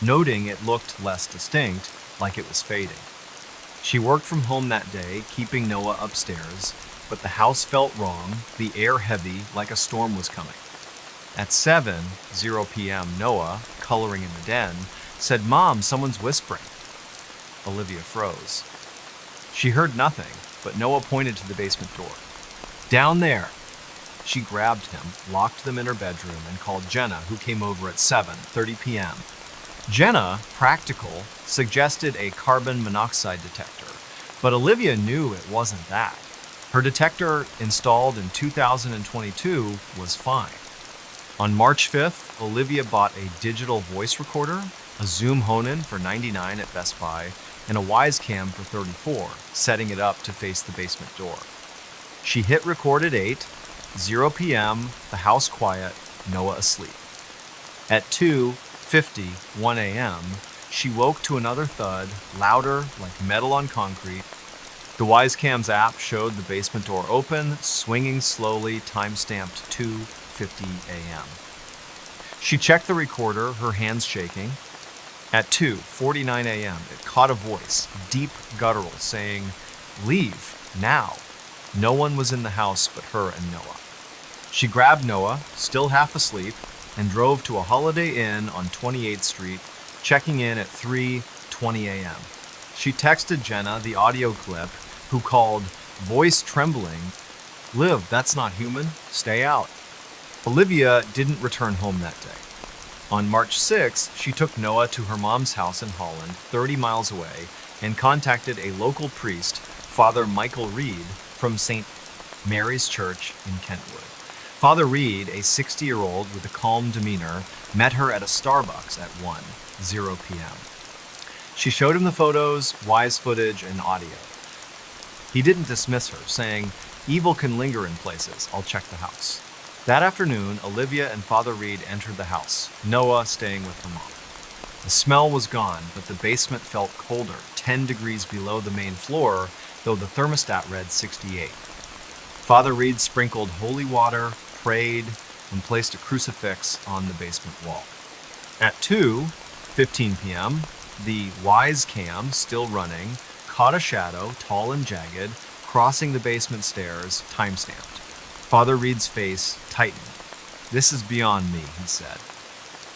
noting it looked less distinct, like it was fading. She worked from home that day, keeping Noah upstairs, but the house felt wrong, the air heavy, like a storm was coming. At 7:00 p.m., Noah, coloring in the den, said, "Mom, someone's whispering." Olivia froze. She heard nothing, but Noah pointed to the basement door. "Down there." She grabbed him, locked them in her bedroom, and called Jenna, who came over at 7:30 p.m. Jenna, practical, suggested a carbon monoxide detector, but Olivia knew it wasn't that. Her detector, installed in 2022, was fine. On March 5th, Olivia bought a digital voice recorder, a Zoom Honin for $99 at Best Buy, and a Wise Cam for $34, setting it up to face the basement door. She hit record at 8:00 p.m., the house quiet, Noah asleep. At 2:51 a.m., she woke to another thud, louder, like metal on concrete. The Wisecam's app showed the basement door open, swinging slowly, time-stamped 2:50 a.m. She checked the recorder, her hands shaking. At 2:49 a.m., it caught a voice, deep guttural, saying, "Leave, now." No one was in the house but her and Noah. She grabbed Noah, still half asleep, and drove to a Holiday Inn on 28th Street, checking in at 3:20 a.m. She texted Jenna the audio clip, who called, voice trembling, "Liv, that's not human. Stay out." Olivia didn't return home that day. On March 6th, she took Noah to her mom's house in Holland, 30 miles away, and contacted a local priest, Father Michael Reed, from St. Mary's Church in Kentwood. Father Reed, a 60-year-old with a calm demeanor, met her at a Starbucks at 1:00 p.m. She showed him the photos, wise footage, and audio. He didn't dismiss her, saying, "Evil can linger in places. I'll check the house." That afternoon, Olivia and Father Reed entered the house, Noah staying with her mom. The smell was gone, but the basement felt colder, 10 degrees below the main floor, though the thermostat read 68. Father Reed sprinkled holy water, prayed, and placed a crucifix on the basement wall. At 2:15 p.m., the Wise Cam, still running, caught a shadow, tall and jagged, crossing the basement stairs, time-stamped. Father Reed's face tightened. "This is beyond me," he said.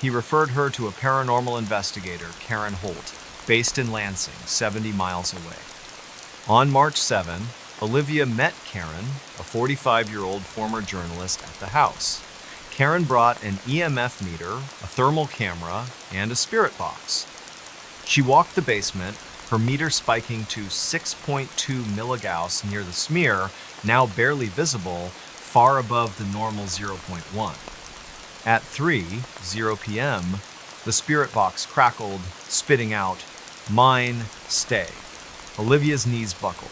He referred her to a paranormal investigator, Karen Holt, based in Lansing, 70 miles away. On March 7, Olivia met Karen, a 45-year-old former journalist, at the house. Karen brought an EMF meter, a thermal camera, and a spirit box. She walked the basement, her meter spiking to 6.2 milligauss near the smear, now barely visible, far above the normal 0.1. At 3:00 p.m., the spirit box crackled, spitting out, "Mine, stay." Olivia's knees buckled.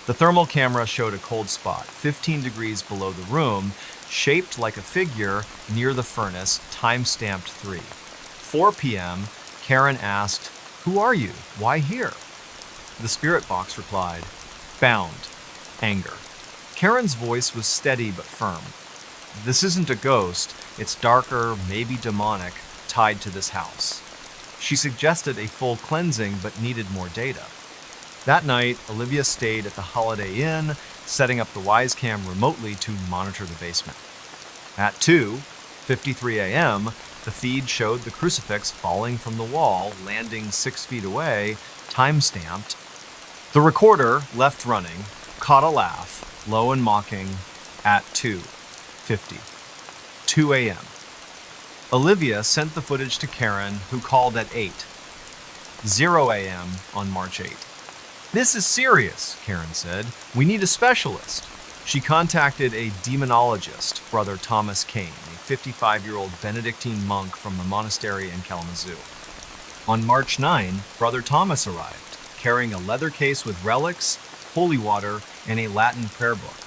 The thermal camera showed a cold spot, 15 degrees below the room, shaped like a figure near the furnace, time-stamped 3. 4 p.m., Karen asked, "Who are you? Why here?" The spirit box replied, "Bound. Anger." Karen's voice was steady but firm. "This isn't a ghost. It's darker, maybe demonic, tied to this house." She suggested a full cleansing but needed more data. That night, Olivia stayed at the Holiday Inn, setting up the Wisecam remotely to monitor the basement. At 2:53 a.m., the feed showed the crucifix falling from the wall, landing 6 feet away, time-stamped. The recorder, left running, caught a laugh, low and mocking, at 2:52 a.m. Olivia sent the footage to Karen, who called at 8:00 a.m. on March 8. "This is serious," Karen said. "We need a specialist." She contacted a demonologist, Brother Thomas Kane, a 55-year-old Benedictine monk from the monastery in Kalamazoo. On March 9, Brother Thomas arrived, carrying a leather case with relics, holy water, and a Latin prayer book.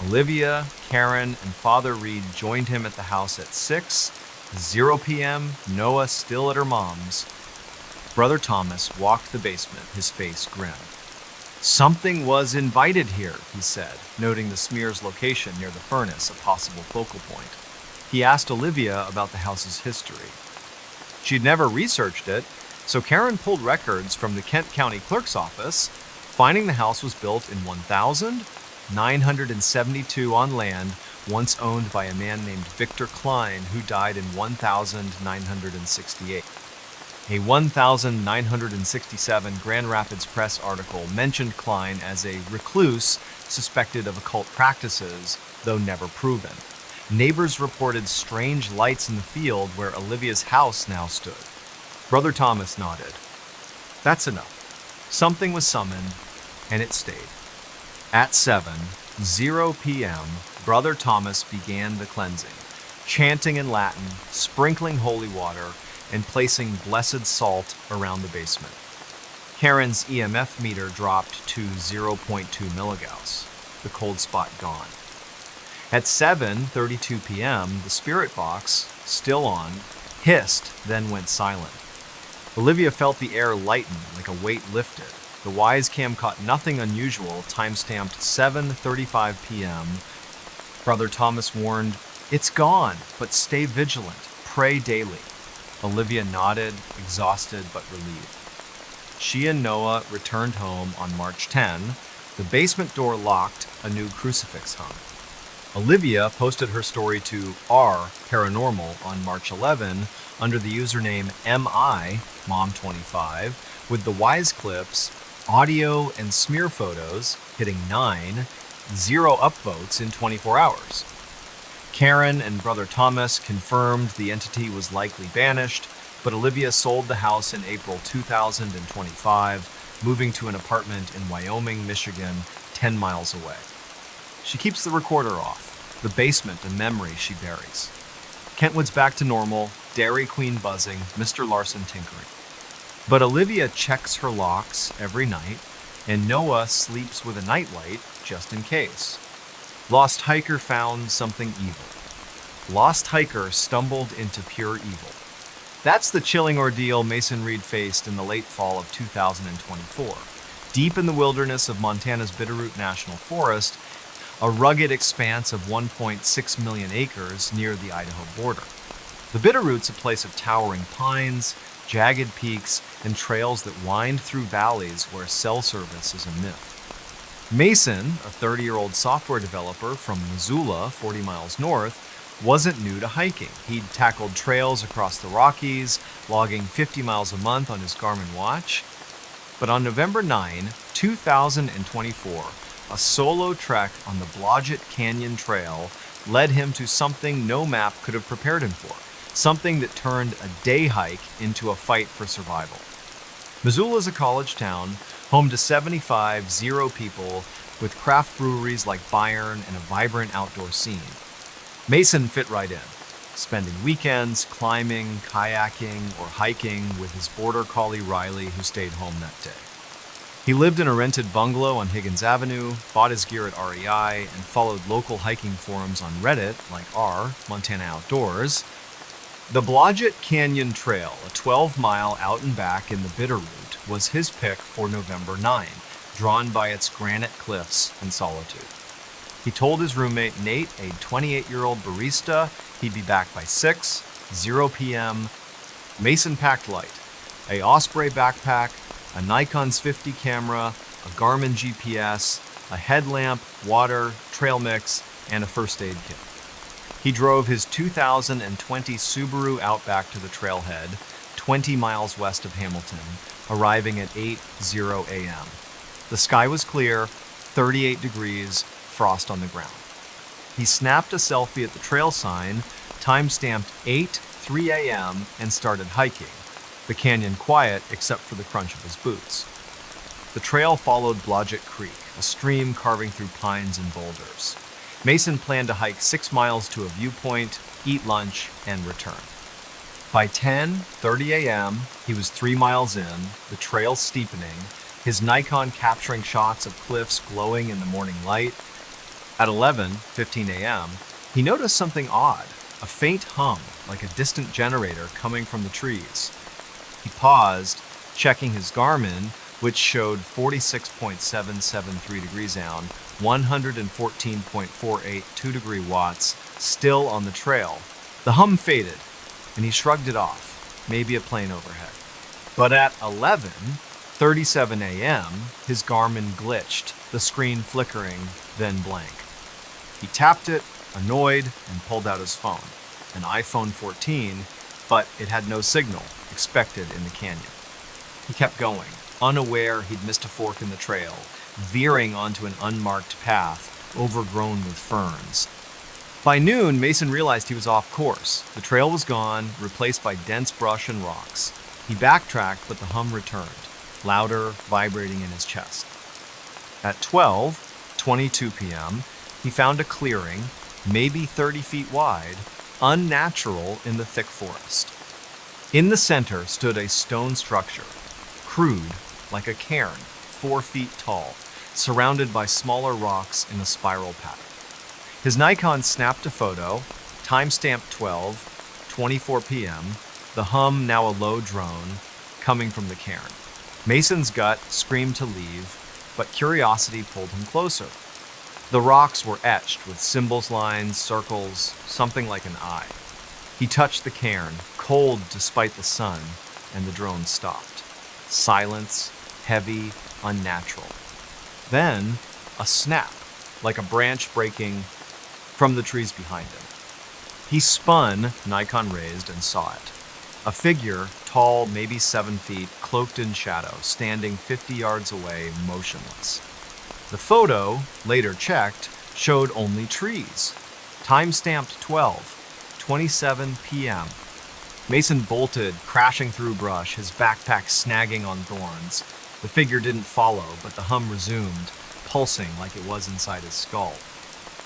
Olivia, Karen, and Father Reed joined him at the house at 6:00 p.m., Noah still at her mom's. Brother Thomas walked the basement, his face grim. Something was invited here, he said, noting the smear's location near the furnace, a possible focal point. He asked Olivia about the house's history. She'd never researched it, so Karen pulled records from the Kent County Clerk's office, finding the house was built in 1972 on land once owned by a man named Victor Klein, who died in 1968. A 1967 Grand Rapids Press article mentioned Klein as a recluse suspected of occult practices, though never proven. Neighbors reported strange lights in the field where Olivia's house now stood. Brother Thomas nodded. That's enough. Something was summoned, and it stayed. At 7:00 p.m., Brother Thomas began the cleansing, chanting in Latin, sprinkling holy water, and placing blessed salt around the basement. Karen's EMF meter dropped to 0.2 milligauss, the cold spot gone. At 7:32 p.m., the spirit box, still on, hissed, then went silent. Olivia felt the air lighten like a weight lifted. The Wise cam caught nothing unusual, time-stamped 7:35 p.m. Brother Thomas warned, "It's gone, but stay vigilant. Pray daily." Olivia nodded, exhausted but relieved. She and Noah returned home on March 10. The basement door locked, a new crucifix hung. Olivia posted her story to R Paranormal on March 11 under the username Mom25 with the Wise clips, audio, and smear photos hitting 0 upvotes in 24 hours. Karen and Brother Thomas confirmed the entity was likely banished, but Olivia sold the house in April 2025, moving to an apartment in Wyoming, Michigan, 10 miles away. She keeps the recorder off, the basement a memory she buries. Kentwood's back to normal, Dairy Queen buzzing, Mr. Larson tinkering. But Olivia checks her locks every night, and Noah sleeps with a nightlight just in case. Lost hiker found something evil. Lost hiker stumbled into pure evil. That's the chilling ordeal Mason Reed faced in the late fall of 2024. Deep in the wilderness of Montana's Bitterroot National Forest, a rugged expanse of 1.6 million acres near the Idaho border. The Bitterroot's a place of towering pines, jagged peaks, and trails that wind through valleys where cell service is a myth. Mason, a 30-year-old software developer from Missoula, 40 miles north, wasn't new to hiking. He'd tackled trails across the Rockies, logging 50 miles a month on his Garmin watch. But on November 9, 2024, a solo trek on the Blodgett Canyon Trail led him to something no map could have prepared him for, something that turned a day hike into a fight for survival. Missoula is a college town, home to 75 people with craft breweries like Bayern and a vibrant outdoor scene. Mason fit right in, spending weekends climbing, kayaking, or hiking with his border collie Riley, who stayed home that day. He lived in a rented bungalow on Higgins Avenue, bought his gear at REI, and followed local hiking forums on Reddit, like Montana Outdoors. The Blodgett Canyon Trail, a 12-mile out and back in the Bitterroot, was his pick for November 9, drawn by its granite cliffs and solitude. He told his roommate Nate, a 28-year-old barista, he'd be back by 6:00 p.m. Mason packed light, a Osprey backpack, a Nikon's 50 camera, a Garmin GPS, a headlamp, water, trail mix, and a first aid kit. He drove his 2020 Subaru Outback to the trailhead, 20 miles west of Hamilton, arriving at 8:00 a.m. The sky was clear, 38 degrees, frost on the ground. He snapped a selfie at the trail sign, time-stamped 8:03 a.m., and started hiking, the canyon quiet except for the crunch of his boots. The trail followed Blodgett Creek, a stream carving through pines and boulders. Mason planned to hike 6 miles to a viewpoint, eat lunch, and return. By 10:30 a.m., he was 3 miles in, the trail steepening, his Nikon capturing shots of cliffs glowing in the morning light. At 11:15 a.m., he noticed something odd, a faint hum like a distant generator coming from the trees. He paused, checking his Garmin, which showed 46.773 degrees down, 114.48 2-degree watts, still on the trail. The hum faded, and he shrugged it off, maybe a plane overhead. But at 11:37 a.m., his Garmin glitched, the screen flickering, then blank. He tapped it, annoyed, and pulled out his phone. An iPhone 14, but it had no signal, expected in the canyon. He kept going, unaware he'd missed a fork in the trail, veering onto an unmarked path, overgrown with ferns. By noon, Mason realized he was off course. The trail was gone, replaced by dense brush and rocks. He backtracked, but the hum returned, louder, vibrating in his chest. At 12:22 p.m., he found a clearing, maybe 30 feet wide, unnatural in the thick forest. In the center stood a stone structure, crude, like a cairn, 4 feet tall, surrounded by smaller rocks in a spiral pattern. His Nikon snapped a photo, timestamp 12:24 p.m., the hum now a low drone, coming from the cairn. Mason's gut screamed to leave, but curiosity pulled him closer. The rocks were etched with symbols, lines, circles, something like an eye. He touched the cairn, cold despite the sun, and the drone stopped. Silence, heavy, unnatural. Then, a snap, like a branch breaking from the trees behind him. He spun, Nikon raised, and saw it. A figure, tall, maybe 7 feet, cloaked in shadow, standing 50 yards away, motionless. The photo, later checked, showed only trees. Timestamped 12:27 p.m. Mason bolted, crashing through brush, his backpack snagging on thorns. The figure didn't follow, but the hum resumed, pulsing like it was inside his skull.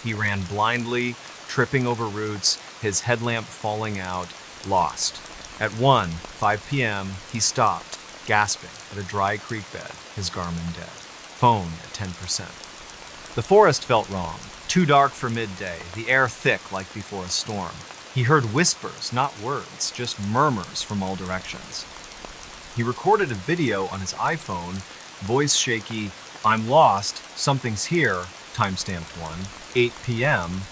He ran blindly, tripping over roots, his headlamp falling out, lost. At 1:05 p.m., he stopped, gasping, at a dry creek bed, his Garmin dead. Phone at 10%. The forest felt wrong. Too dark for midday, the air thick like before a storm. He heard whispers, not words, just murmurs from all directions. He recorded a video on his iPhone, voice shaky, "I'm lost, something's here," timestamped 8 p.m.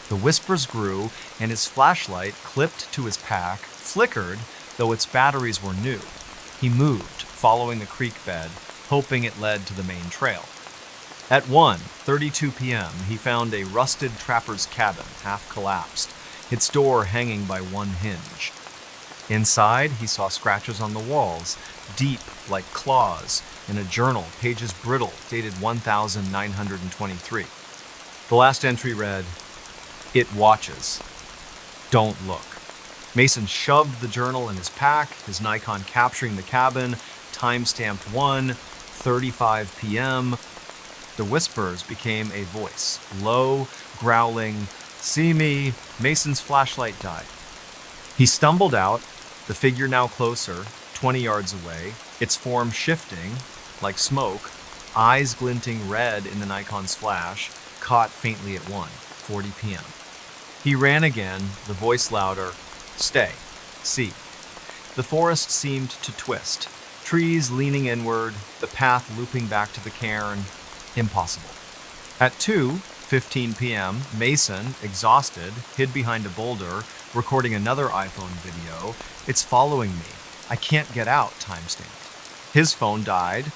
The whispers grew, and his flashlight, clipped to his pack, flickered, though its batteries were new. He moved, following the creek bed, hoping it led to the main trail. At 1:32 p.m., he found a rusted trapper's cabin, half collapsed, its door hanging by one hinge. Inside, he saw scratches on the walls, deep like claws, in a journal, pages brittle, dated 1923. The last entry read, "It watches. Don't look." Mason shoved the journal in his pack, his Nikon capturing the cabin, timestamped 1:35 p.m. The whispers became a voice, low, growling, "See me." Mason's flashlight died. He stumbled out, the figure now closer, 20 yards away, its form shifting, like smoke, eyes glinting red in the Nikon's flash, caught faintly at 1:40 p.m. He ran again, the voice louder, "Stay. See." The forest seemed to twist, trees leaning inward, the path looping back to the cairn. Impossible. At 2:15 p.m., Mason, exhausted, hid behind a boulder, recording another iPhone video. "It's following me. I can't get out," timestamped. His phone died.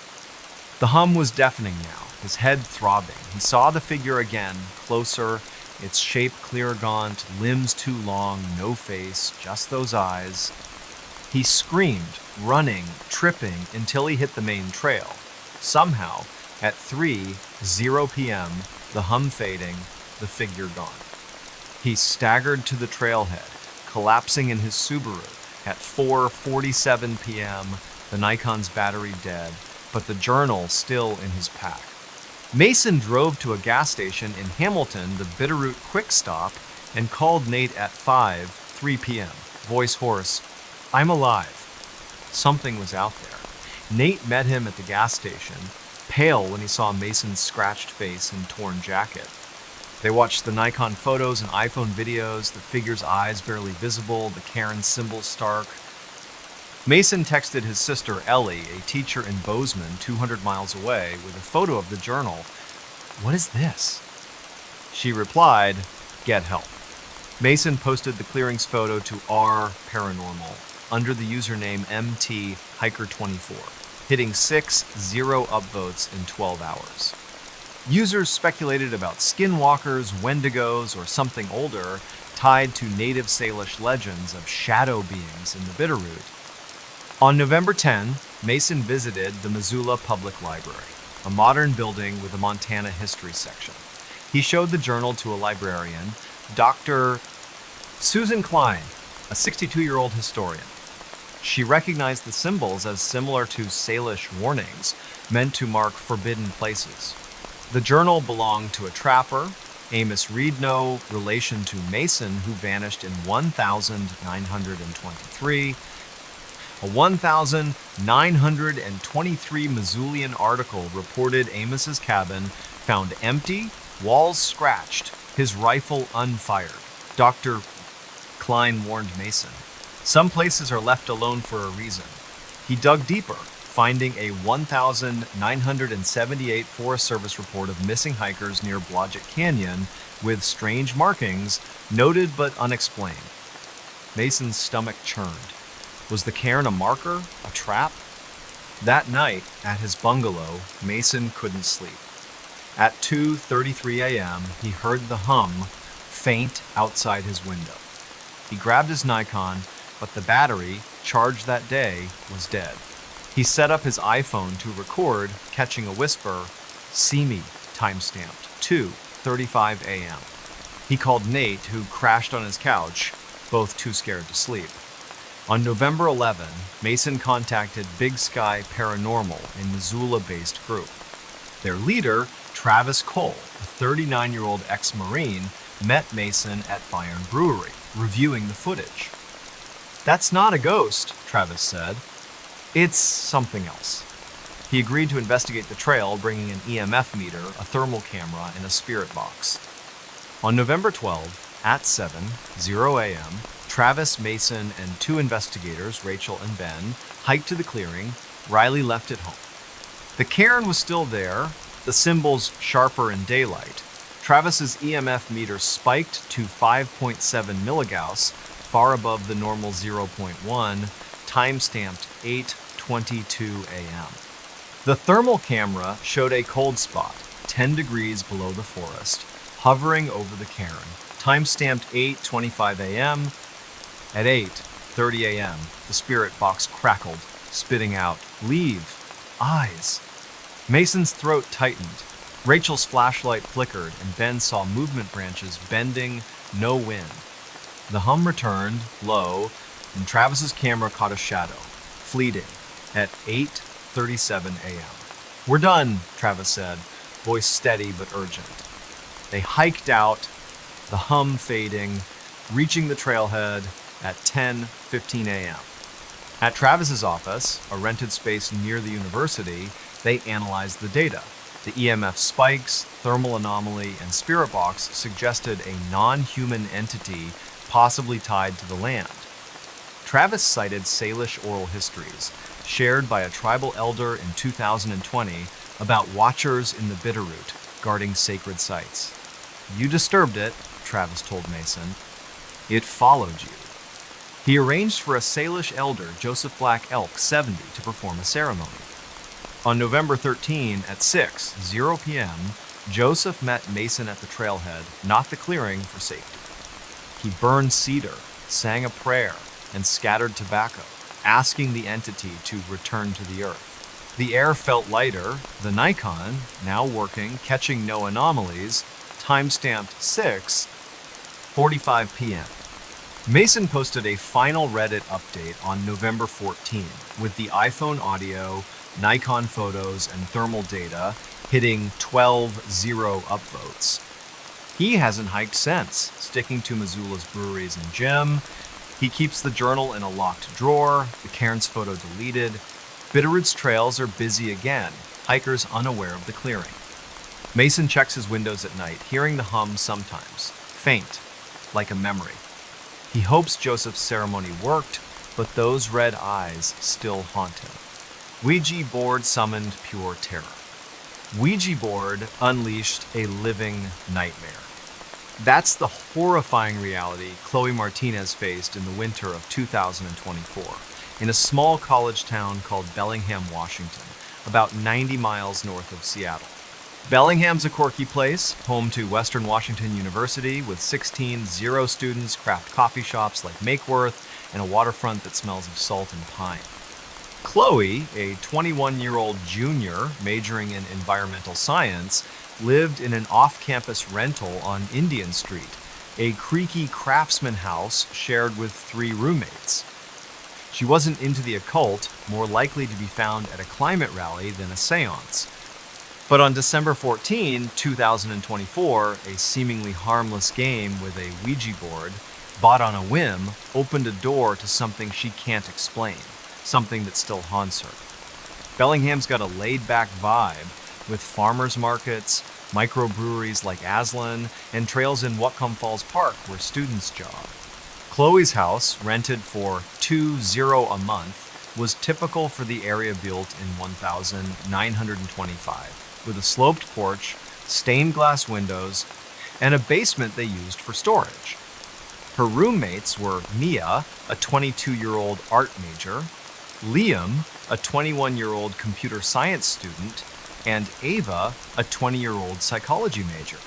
The hum was deafening now, his head throbbing. He saw the figure again, closer, its shape clear gaunt, limbs too long, no face, just those eyes. He screamed, running, tripping, until he hit the main trail. Somehow, at 3:00 p.m., the hum fading, the figure gone. He staggered to the trailhead, collapsing in his Subaru. At 4:47 p.m., the Nikon's battery dead, but the journal still in his pack. Mason drove to a gas station in Hamilton, the Bitterroot Quick Stop, and called Nate at 5:03 p.m., voice hoarse, "I'm alive." Something was out there. Nate met him at the gas station, pale when he saw Mason's scratched face and torn jacket. They watched the Nikon photos and iPhone videos, the figure's eyes barely visible, the cairn symbol stark. Mason texted his sister Ellie, a teacher in Bozeman, 200 miles away, with a photo of the journal. "What is this?" She replied, "Get help." Mason posted the clearing's photo to R Paranormal under the username MT-Hiker24, hitting 6-0 upvotes in 12 hours. Users speculated about skinwalkers, wendigos, or something older tied to native Salish legends of shadow beings in the Bitterroot. On November 10, Mason visited the Missoula Public Library, a modern building with a Montana history section. He showed the journal to a librarian, Dr. Susan Klein, a 62-year-old historian. She recognized the symbols as similar to Salish warnings meant to mark forbidden places. The journal belonged to a trapper, Amos Reed, no relation to Mason, who vanished in 1923. A 1923 Missoulian article reported Amos's cabin found empty, walls scratched, his rifle unfired. Dr. Klein warned Mason, "Some places are left alone for a reason." He dug deeper, finding a 1978 Forest Service report of missing hikers near Blodgett Canyon with strange markings, noted but unexplained. Mason's stomach churned. Was the cairn a marker, a trap? That night, at his bungalow, Mason couldn't sleep. At 2:33 a.m., he heard the hum faint outside his window. He grabbed his Nikon, but the battery, charged that day, was dead. He set up his iPhone to record, catching a whisper, "See me," timestamped, 2:35 a.m. He called Nate, who crashed on his couch, both too scared to sleep. On November 11, Mason contacted Big Sky Paranormal, a Missoula-based group. Their leader, Travis Cole, a 39-year-old ex-Marine, met Mason at Bayern Brewery, reviewing the footage. "That's not a ghost," Travis said. "It's something else." He agreed to investigate the trail, bringing an EMF meter, a thermal camera, and a spirit box. On November 12, at 7:00 a.m., Travis, Mason, and two investigators, Rachel and Ben, hiked to the clearing. Riley left it home. The cairn was still there, the symbols sharper in daylight. Travis's EMF meter spiked to 5.7 milligauss, far above the normal 0.1, time-stamped 8:22 a.m. The thermal camera showed a cold spot, 10 degrees below the forest, hovering over the cairn, time-stamped 8:25 a.m. At 8:30 a.m., the spirit box crackled, spitting out, "Leave! Eyes!" Mason's throat tightened. Rachel's flashlight flickered, and Ben saw movement branches bending, no wind. The hum returned, low, and Travis's camera caught a shadow, fleeting, at 8:37 a.m. "We're done," Travis said, voice steady but urgent. They hiked out, the hum fading, reaching the trailhead at 10:15 a.m. At Travis's office, a rented space near the university, they analyzed the data. The EMF spikes, thermal anomaly, and spirit box suggested a non-human entity possibly tied to the land. Travis cited Salish oral histories, shared by a tribal elder in 2020, about watchers in the Bitterroot, guarding sacred sites. "You disturbed it," Travis told Mason. "It followed you." He arranged for a Salish elder, Joseph Black Elk, 70, to perform a ceremony. On November 13 at 6:00 p.m., Joseph met Mason at the trailhead, not the clearing, for safety. He burned cedar, sang a prayer, and scattered tobacco, asking the entity to return to the earth. The air felt lighter, the Nikon, now working, catching no anomalies, time-stamped 6:45 p.m. Mason posted a final Reddit update on November 14 with the iPhone audio, Nikon photos, and thermal data hitting 12-0 upvotes. He hasn't hiked since, sticking to Missoula's breweries and gym. He keeps the journal in a locked drawer, the cairn's photo deleted. Bitterroot's trails are busy again, hikers unaware of the clearing. Mason checks his windows at night, hearing the hum sometimes, faint, like a memory. He hopes Joseph's ceremony worked, but those red eyes still haunt him. Ouija board summoned pure terror. Ouija board unleashed a living nightmare. That's the horrifying reality Chloe Martinez faced in the winter of 2024 in a small college town called Bellingham, Washington, about 90 miles north of Seattle. Bellingham's a quirky place, home to Western Washington University with 16 zero-students, craft coffee shops like Makeworth, and a waterfront that smells of salt and pine. Chloe, a 21-year-old junior majoring in environmental science, lived in an off-campus rental on Indian Street, a creaky craftsman house shared with 3 roommates. She wasn't into the occult, more likely to be found at a climate rally than a seance. But on December 14, 2024, a seemingly harmless game with a Ouija board, bought on a whim, opened a door to something she can't explain, something that still haunts her. Bellingham's got a laid-back vibe, with farmers markets, microbreweries like Aslan, and trails in Whatcom Falls Park where students jog. Chloe's house, rented for $2,000 a month, was typical for the area built in 1925, with a sloped porch, stained glass windows, and a basement they used for storage. Her roommates were Mia, a 22-year-old art major, Liam, a 21-year-old computer science student, and Ava, a 20-year-old psychology major.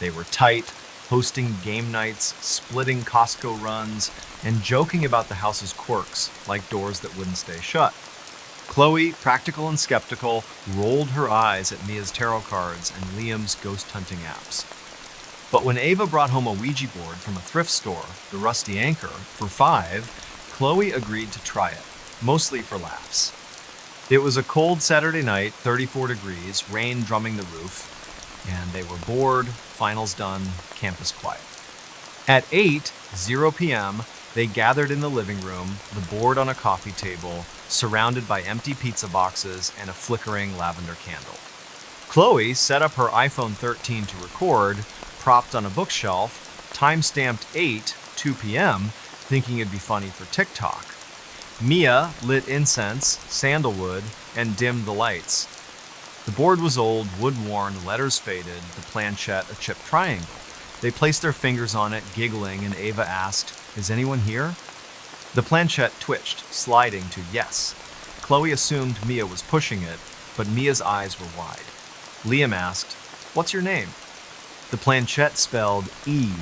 They were tight, hosting game nights, splitting Costco runs, and joking about the house's quirks, like doors that wouldn't stay shut. Chloe, practical and skeptical, rolled her eyes at Mia's tarot cards and Liam's ghost hunting apps. But when Ava brought home a Ouija board from a thrift store, the Rusty Anchor, for $5, Chloe agreed to try it, mostly for laughs. It was a cold Saturday night, 34 degrees, rain drumming the roof, and they were bored, finals done, campus quiet. At 8:00 p.m., they gathered in the living room, the board on a coffee table, surrounded by empty pizza boxes and a flickering lavender candle. Chloe set up her iPhone 13 to record, propped on a bookshelf, time-stamped 8:02 p.m., thinking it'd be funny for TikTok. Mia lit incense, sandalwood, and dimmed the lights. The board was old, wood-worn, letters faded, the planchette a chipped triangle. They placed their fingers on it, giggling, and Ava asked, "Is anyone here?" The planchette twitched, sliding to yes. Chloe assumed Mia was pushing it, but Mia's eyes were wide. Liam asked, "What's your name?" The planchette spelled E-L-I-S-E.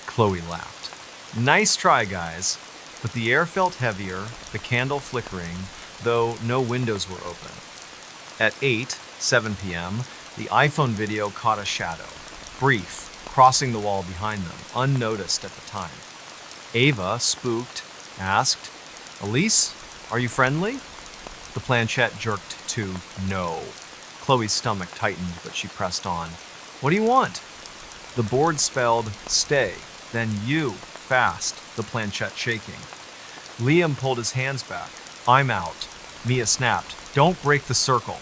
Chloe laughed. "Nice try, guys." But the air felt heavier, the candle flickering, though no windows were open. At 8:07 p.m., the iPhone video caught a shadow, brief, crossing the wall behind them, unnoticed at the time. Ava, spooked, asked, "Elise, are you friendly?" The planchette jerked to no. Chloe's stomach tightened, but she pressed on. "What do you want?" The board spelled stay, then you, fast, the planchette shaking. Liam pulled his hands back. "I'm out." Mia snapped, "Don't break the circle."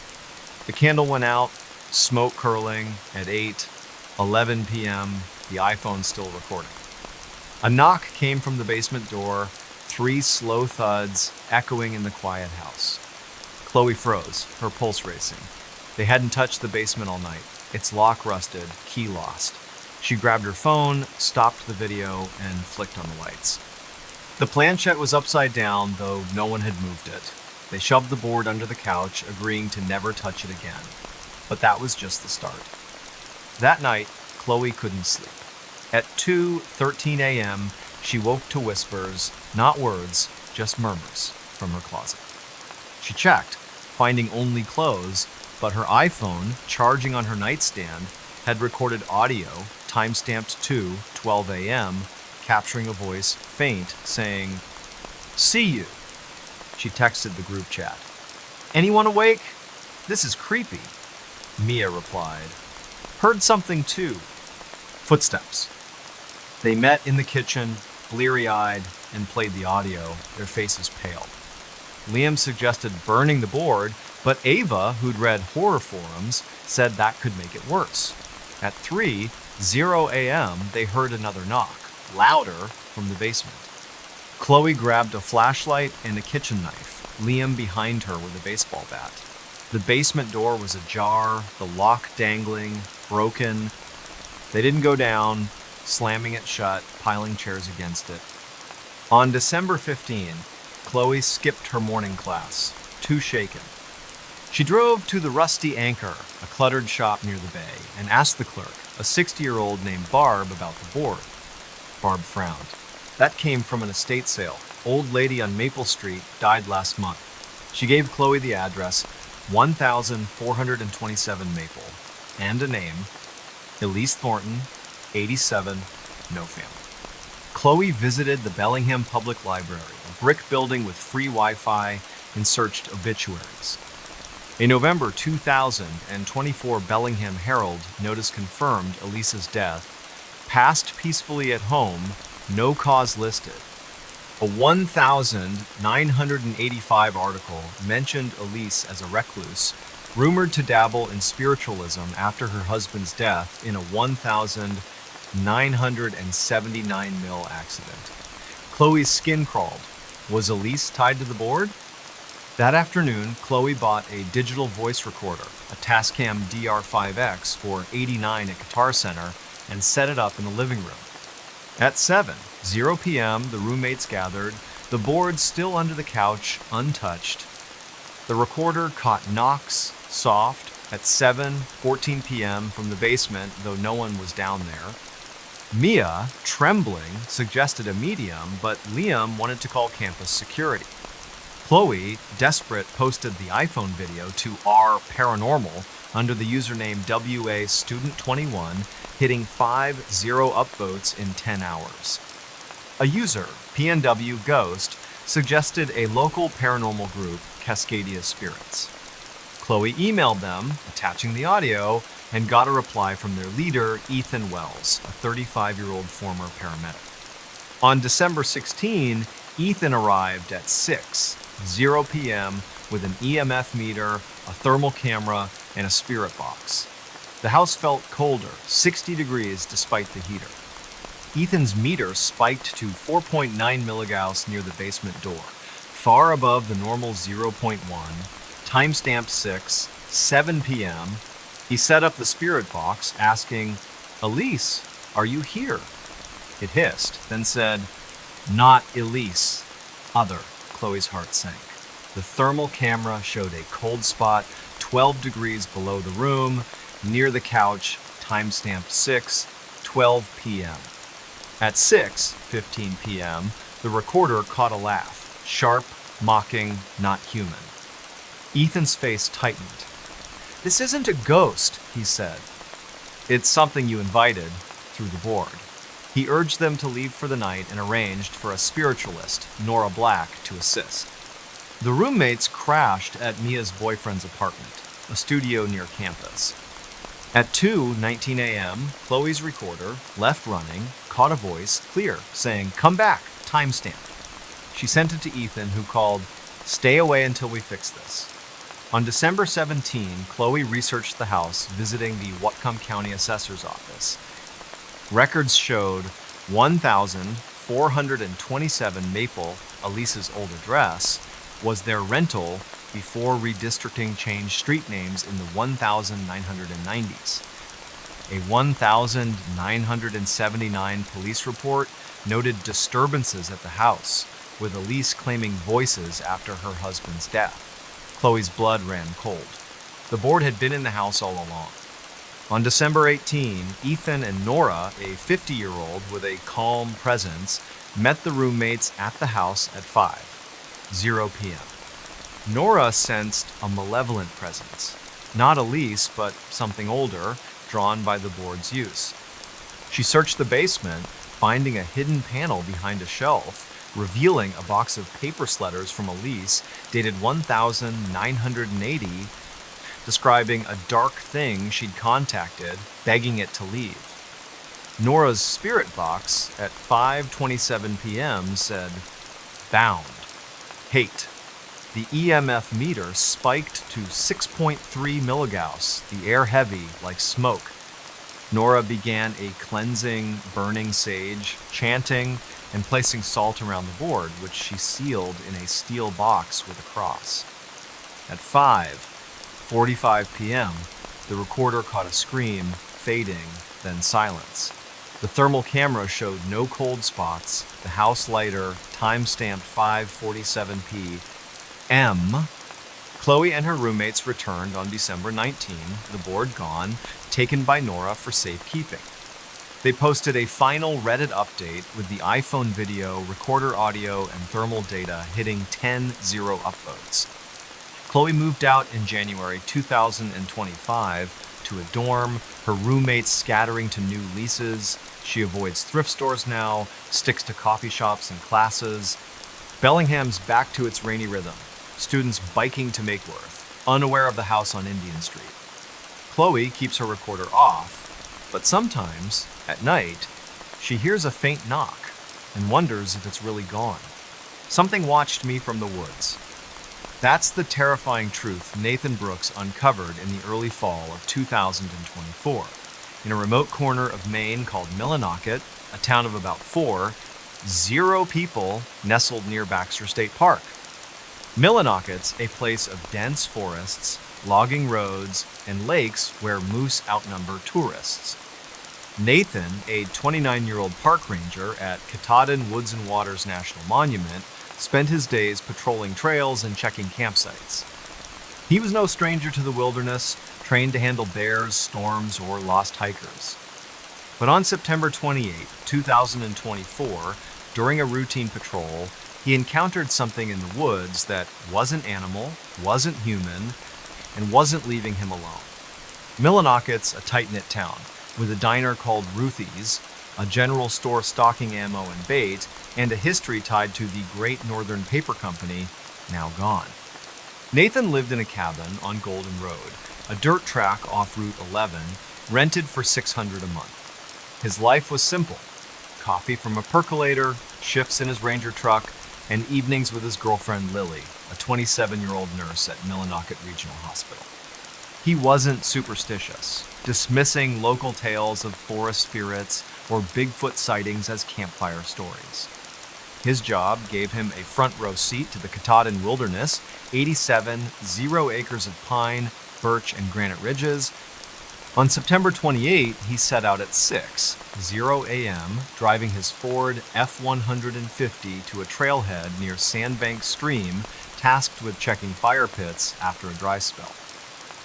The candle went out, smoke curling, at 8:11 p.m., the iPhone still recording. A knock came from the basement door, 3 slow thuds echoing in the quiet house. Chloe froze, her pulse racing. They hadn't touched the basement all night. Its lock rusted, key lost. She grabbed her phone, stopped the video, and flicked on the lights. The planchette was upside down, though no one had moved it. They shoved the board under the couch, agreeing to never touch it again. But that was just the start. That night, Chloe couldn't sleep. At 2:13 a.m., she woke to whispers, not words, just murmurs, from her closet. She checked, finding only clothes, but her iPhone, charging on her nightstand, had recorded audio, time-stamped 2:12 a.m., capturing a voice, faint, saying, "See you." She texted the group chat. "Anyone awake? This is creepy." Mia replied, "Heard something too." Footsteps. They met in the kitchen, bleary-eyed, and played the audio, their faces pale. Liam suggested burning the board, but Ava, who'd read horror forums, said that could make it worse. At 3:00 a.m., they heard another knock, louder from the basement. Chloe grabbed a flashlight and a kitchen knife, Liam behind her with a baseball bat. The basement door was ajar, the lock dangling, broken. They didn't go down, slamming it shut, piling chairs against it. On December 15, Chloe skipped her morning class, too shaken. She drove to the Rusty Anchor, a cluttered shop near the bay, and asked the clerk, a 60-year-old named Barb, about the board. Barb frowned. That came from an estate sale. Old lady on Maple Street died last month. She gave Chloe the address, 1427 Maple, and a name, Elise Thornton, 87, no family. Chloe visited the Bellingham Public Library, a brick building with free Wi-Fi, and searched obituaries. A November 2024 Bellingham Herald notice confirmed Elise's death. Passed peacefully at home, no cause listed. A 1985 article mentioned Elise as a recluse, rumored to dabble in spiritualism after her husband's death in a 1979 mill accident. Chloe's skin crawled. Was Elise tied to the board? That afternoon, Chloe bought a digital voice recorder, a Tascam DR5X for $89 at Guitar Center, and set it up in the living room. At 7:00 p.m., the roommates gathered, the board still under the couch, untouched. The recorder caught knocks, soft, at 7:14 p.m. from the basement, though no one was down there. Mia, trembling, suggested a medium, but Liam wanted to call campus security. Chloe, desperate, posted the iPhone video to R Paranormal under the username WA-Student21, hitting 50 upvotes in 10 hours. A user, PNW Ghost, suggested a local paranormal group, Cascadia Spirits. Chloe emailed them, attaching the audio, and got a reply from their leader, Ethan Wells, a 35-year-old former paramedic. On December 16, Ethan arrived at 6:00 p.m. with an EMF meter, a thermal camera, and a spirit box. The house felt colder, 60 degrees despite the heater. Ethan's meter spiked to 4.9 milligauss near the basement door, far above the normal 0.1, timestamped 7 p.m. He set up the spirit box, asking, "Elise, are you here?" It hissed, then said, "Not Elise, other." Chloe's heart sank. The thermal camera showed a cold spot 12 degrees below the room, near the couch, timestamped 6:12 p.m. At 6:15 p.m., the recorder caught a laugh, sharp, mocking, not human. Ethan's face tightened. "This isn't a ghost," he said. "It's something you invited through the board." He urged them to leave for the night and arranged for a spiritualist, Nora Black, to assist. The roommates crashed at Mia's boyfriend's apartment, a studio near campus. At 2:19 a.m., Chloe's recorder, left running, caught a voice, clear, saying, "Come back, timestamp." She sent it to Ethan, who called, "Stay away until we fix this." On December 17, Chloe researched the house, visiting the Whatcom County Assessor's Office. Records showed 1,427 Maple, Elise's old address, was their rental before redistricting changed street names in the 1990s. A 1,979 police report noted disturbances at the house, with Elise claiming voices after her husband's death. Chloe's blood ran cold. The board had been in the house all along. On December 18, Ethan and Nora, a 50-year-old with a calm presence, met the roommates at the house at 5:00 p.m. Nora sensed a malevolent presence. Not Elise, but something older, drawn by the board's use. She searched the basement, finding a hidden panel behind a shelf, revealing a box of paper letters from Elise dated 1980, describing a dark thing she'd contacted, begging it to leave. Nora's spirit box at 5:27 p.m. said, "Bound. Hate." The EMF meter spiked to 6.3 milligauss, the air heavy like smoke. Nora began a cleansing, burning sage, chanting and placing salt around the board, which she sealed in a steel box with a cross. At 5:45 p.m., the recorder caught a scream, fading, then silence. The thermal camera showed no cold spots. The house lighter time-stamped 5:47 p.m. Chloe and her roommates returned on December 19, the board gone, taken by Nora for safekeeping. They posted a final Reddit update with the iPhone video, recorder audio, and thermal data hitting 10-0 upvotes. Chloe moved out in January 2025 to a dorm, her roommates scattering to new leases. She avoids thrift stores now, sticks to coffee shops and classes. Bellingham's back to its rainy rhythm, students biking to Makeworth, unaware of the house on Indian Street. Chloe keeps her recorder off, but sometimes, at night, she hears a faint knock and wonders if it's really gone. Something watched me from the woods. That's the terrifying truth Nathan Brooks uncovered in the early fall of 2024. In a remote corner of Maine called Millinocket, a town of about 0 people nestled near Baxter State Park. Millinocket's a place of dense forests, logging roads, and lakes where moose outnumber tourists. Nathan, a 29-year-old park ranger at Katahdin Woods and Waters National Monument, spent his days patrolling trails and checking campsites. He was no stranger to the wilderness, trained to handle bears, storms, or lost hikers. But on September 28, 2024, during a routine patrol, he encountered something in the woods that wasn't animal, wasn't human, and wasn't leaving him alone. Millinocket's a tight-knit town, with a diner called Ruthie's, a general store stocking ammo and bait, and a history tied to the Great Northern Paper Company, now gone. Nathan lived in a cabin on Golden Road, a dirt track off Route 11, rented for $600 a month. His life was simple: coffee from a percolator, shifts in his Ranger truck, and evenings with his girlfriend Lily, a 27-year-old nurse at Millinocket Regional Hospital. He wasn't superstitious, dismissing local tales of forest spirits or Bigfoot sightings as campfire stories. His job gave him a front row seat to the Katahdin Wilderness, 0 acres of pine, birch, and granite ridges. On September 28, he set out at 6:00 a.m., driving his Ford F-150 to a trailhead near Sandbank Stream, tasked with checking fire pits after a dry spell.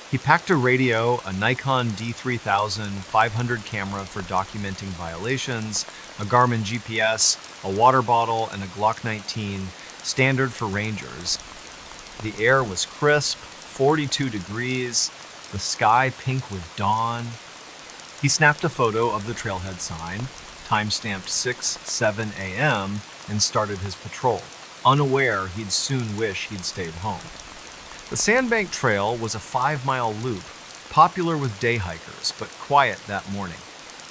He packed a radio, a Nikon D3000 500 camera for documenting violations, a Garmin GPS, a water bottle, and a Glock 19, standard for rangers. The air was crisp, 42 degrees, the sky pink with dawn. He snapped a photo of the trailhead sign, time-stamped 6:07 a.m., and started his patrol, unaware he'd soon wish he'd stayed home. The Sandbank Trail was a 5-mile loop, popular with day hikers, but quiet that morning.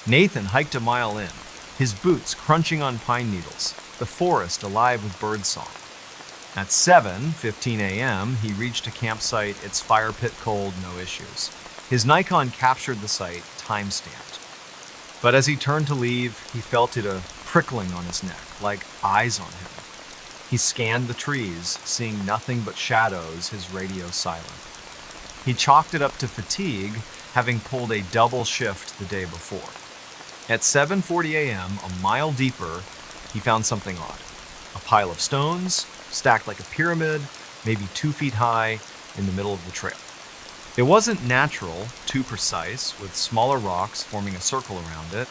Nathan hiked a mile in, his boots crunching on pine needles, the forest alive with birdsong. At 7:15 a.m., he reached a campsite, its fire pit cold, no issues. His Nikon captured the site, time-stamped. But as he turned to leave, he felt it a prickling on his neck, like eyes on him. He scanned the trees, seeing nothing but shadows, his radio silent. He chalked it up to fatigue, having pulled a double shift the day before. At 7:40 a.m., a mile deeper, he found something odd. A pile of stones, stacked like a pyramid, maybe 2 feet high, in the middle of the trail. It wasn't natural, too precise, with smaller rocks forming a circle around it.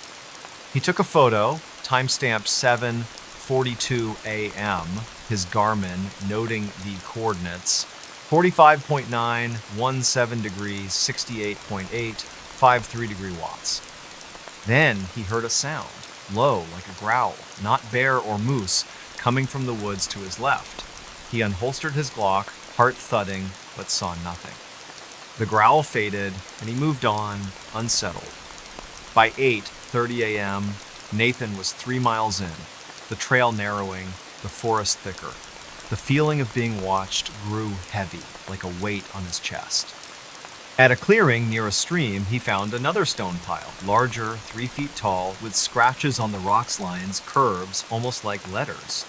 He took a photo, time-stamped 7:42 a.m., his Garmin noting the coordinates: 45.9, 17 degrees, 68.8, 53 degree watts. Then he heard a sound, low like a growl, not bear or moose, coming from the woods to his left. He unholstered his Glock, heart thudding, but saw nothing. The growl faded, and he moved on, unsettled. By 8:30 a.m., Nathan was 3 miles in, the trail narrowing, the forest thicker. The feeling of being watched grew heavy, like a weight on his chest. At a clearing near a stream, he found another stone pile, larger, 3 feet tall, with scratches on the rock's lines, curves, almost like letters.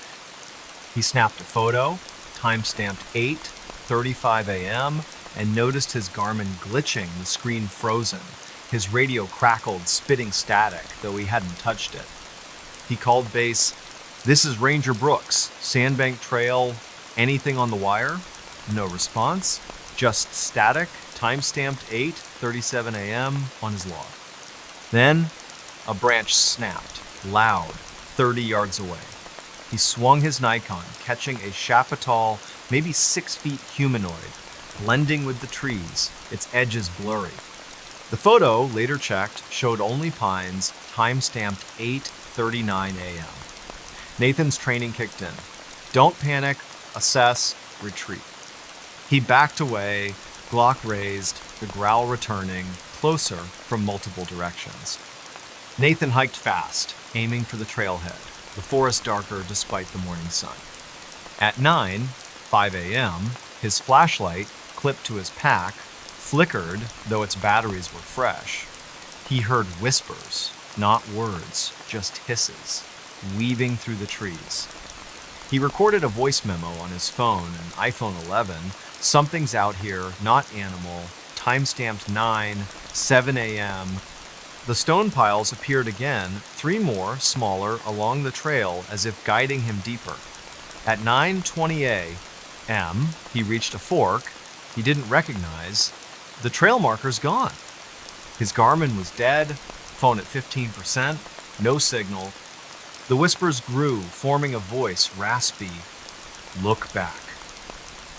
He snapped a photo, time-stamped 8:35 a.m., and noticed his Garmin glitching, the screen frozen. His radio crackled, spitting static, though he hadn't touched it. He called base. "This is Ranger Brooks, Sandbank Trail, anything on the wire?" No response, just static, time-stamped 8:37 a.m. on his log. Then, a branch snapped, loud, 30 yards away. He swung his Nikon, catching a Chapital, maybe 6 feet humanoid, blending with the trees, its edges blurry. The photo, later checked, showed only pines, time-stamped 8:39 a.m. Nathan's training kicked in. Don't panic, assess, retreat. He backed away, Glock raised, the growl returning, closer from multiple directions. Nathan hiked fast, aiming for the trailhead, the forest darker despite the morning sun. At 9:05 a.m., his flashlight, clipped to his pack, flickered, though its batteries were fresh. He heard whispers, not words, just hisses, weaving through the trees. He recorded a voice memo on his phone, an iPhone 11. "Something's out here, not animal," time-stamped 9:07 a.m. The stone piles appeared again, 3 more, smaller, along the trail as if guiding him deeper. At 9:20 a.m., he reached a fork he didn't recognize. The trail marker's gone. His Garmin was dead, phone at 15%, no signal. The whispers grew, forming a voice, raspy. "Look back."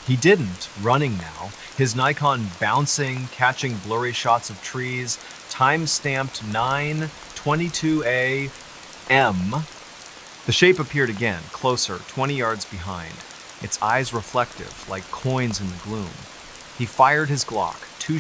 He didn't, running now, his Nikon bouncing, catching blurry shots of trees, time-stamped 9:22 a.m. The shape appeared again, closer, 20 yards behind, its eyes reflective, like coins in the gloom. He fired his Glock, 2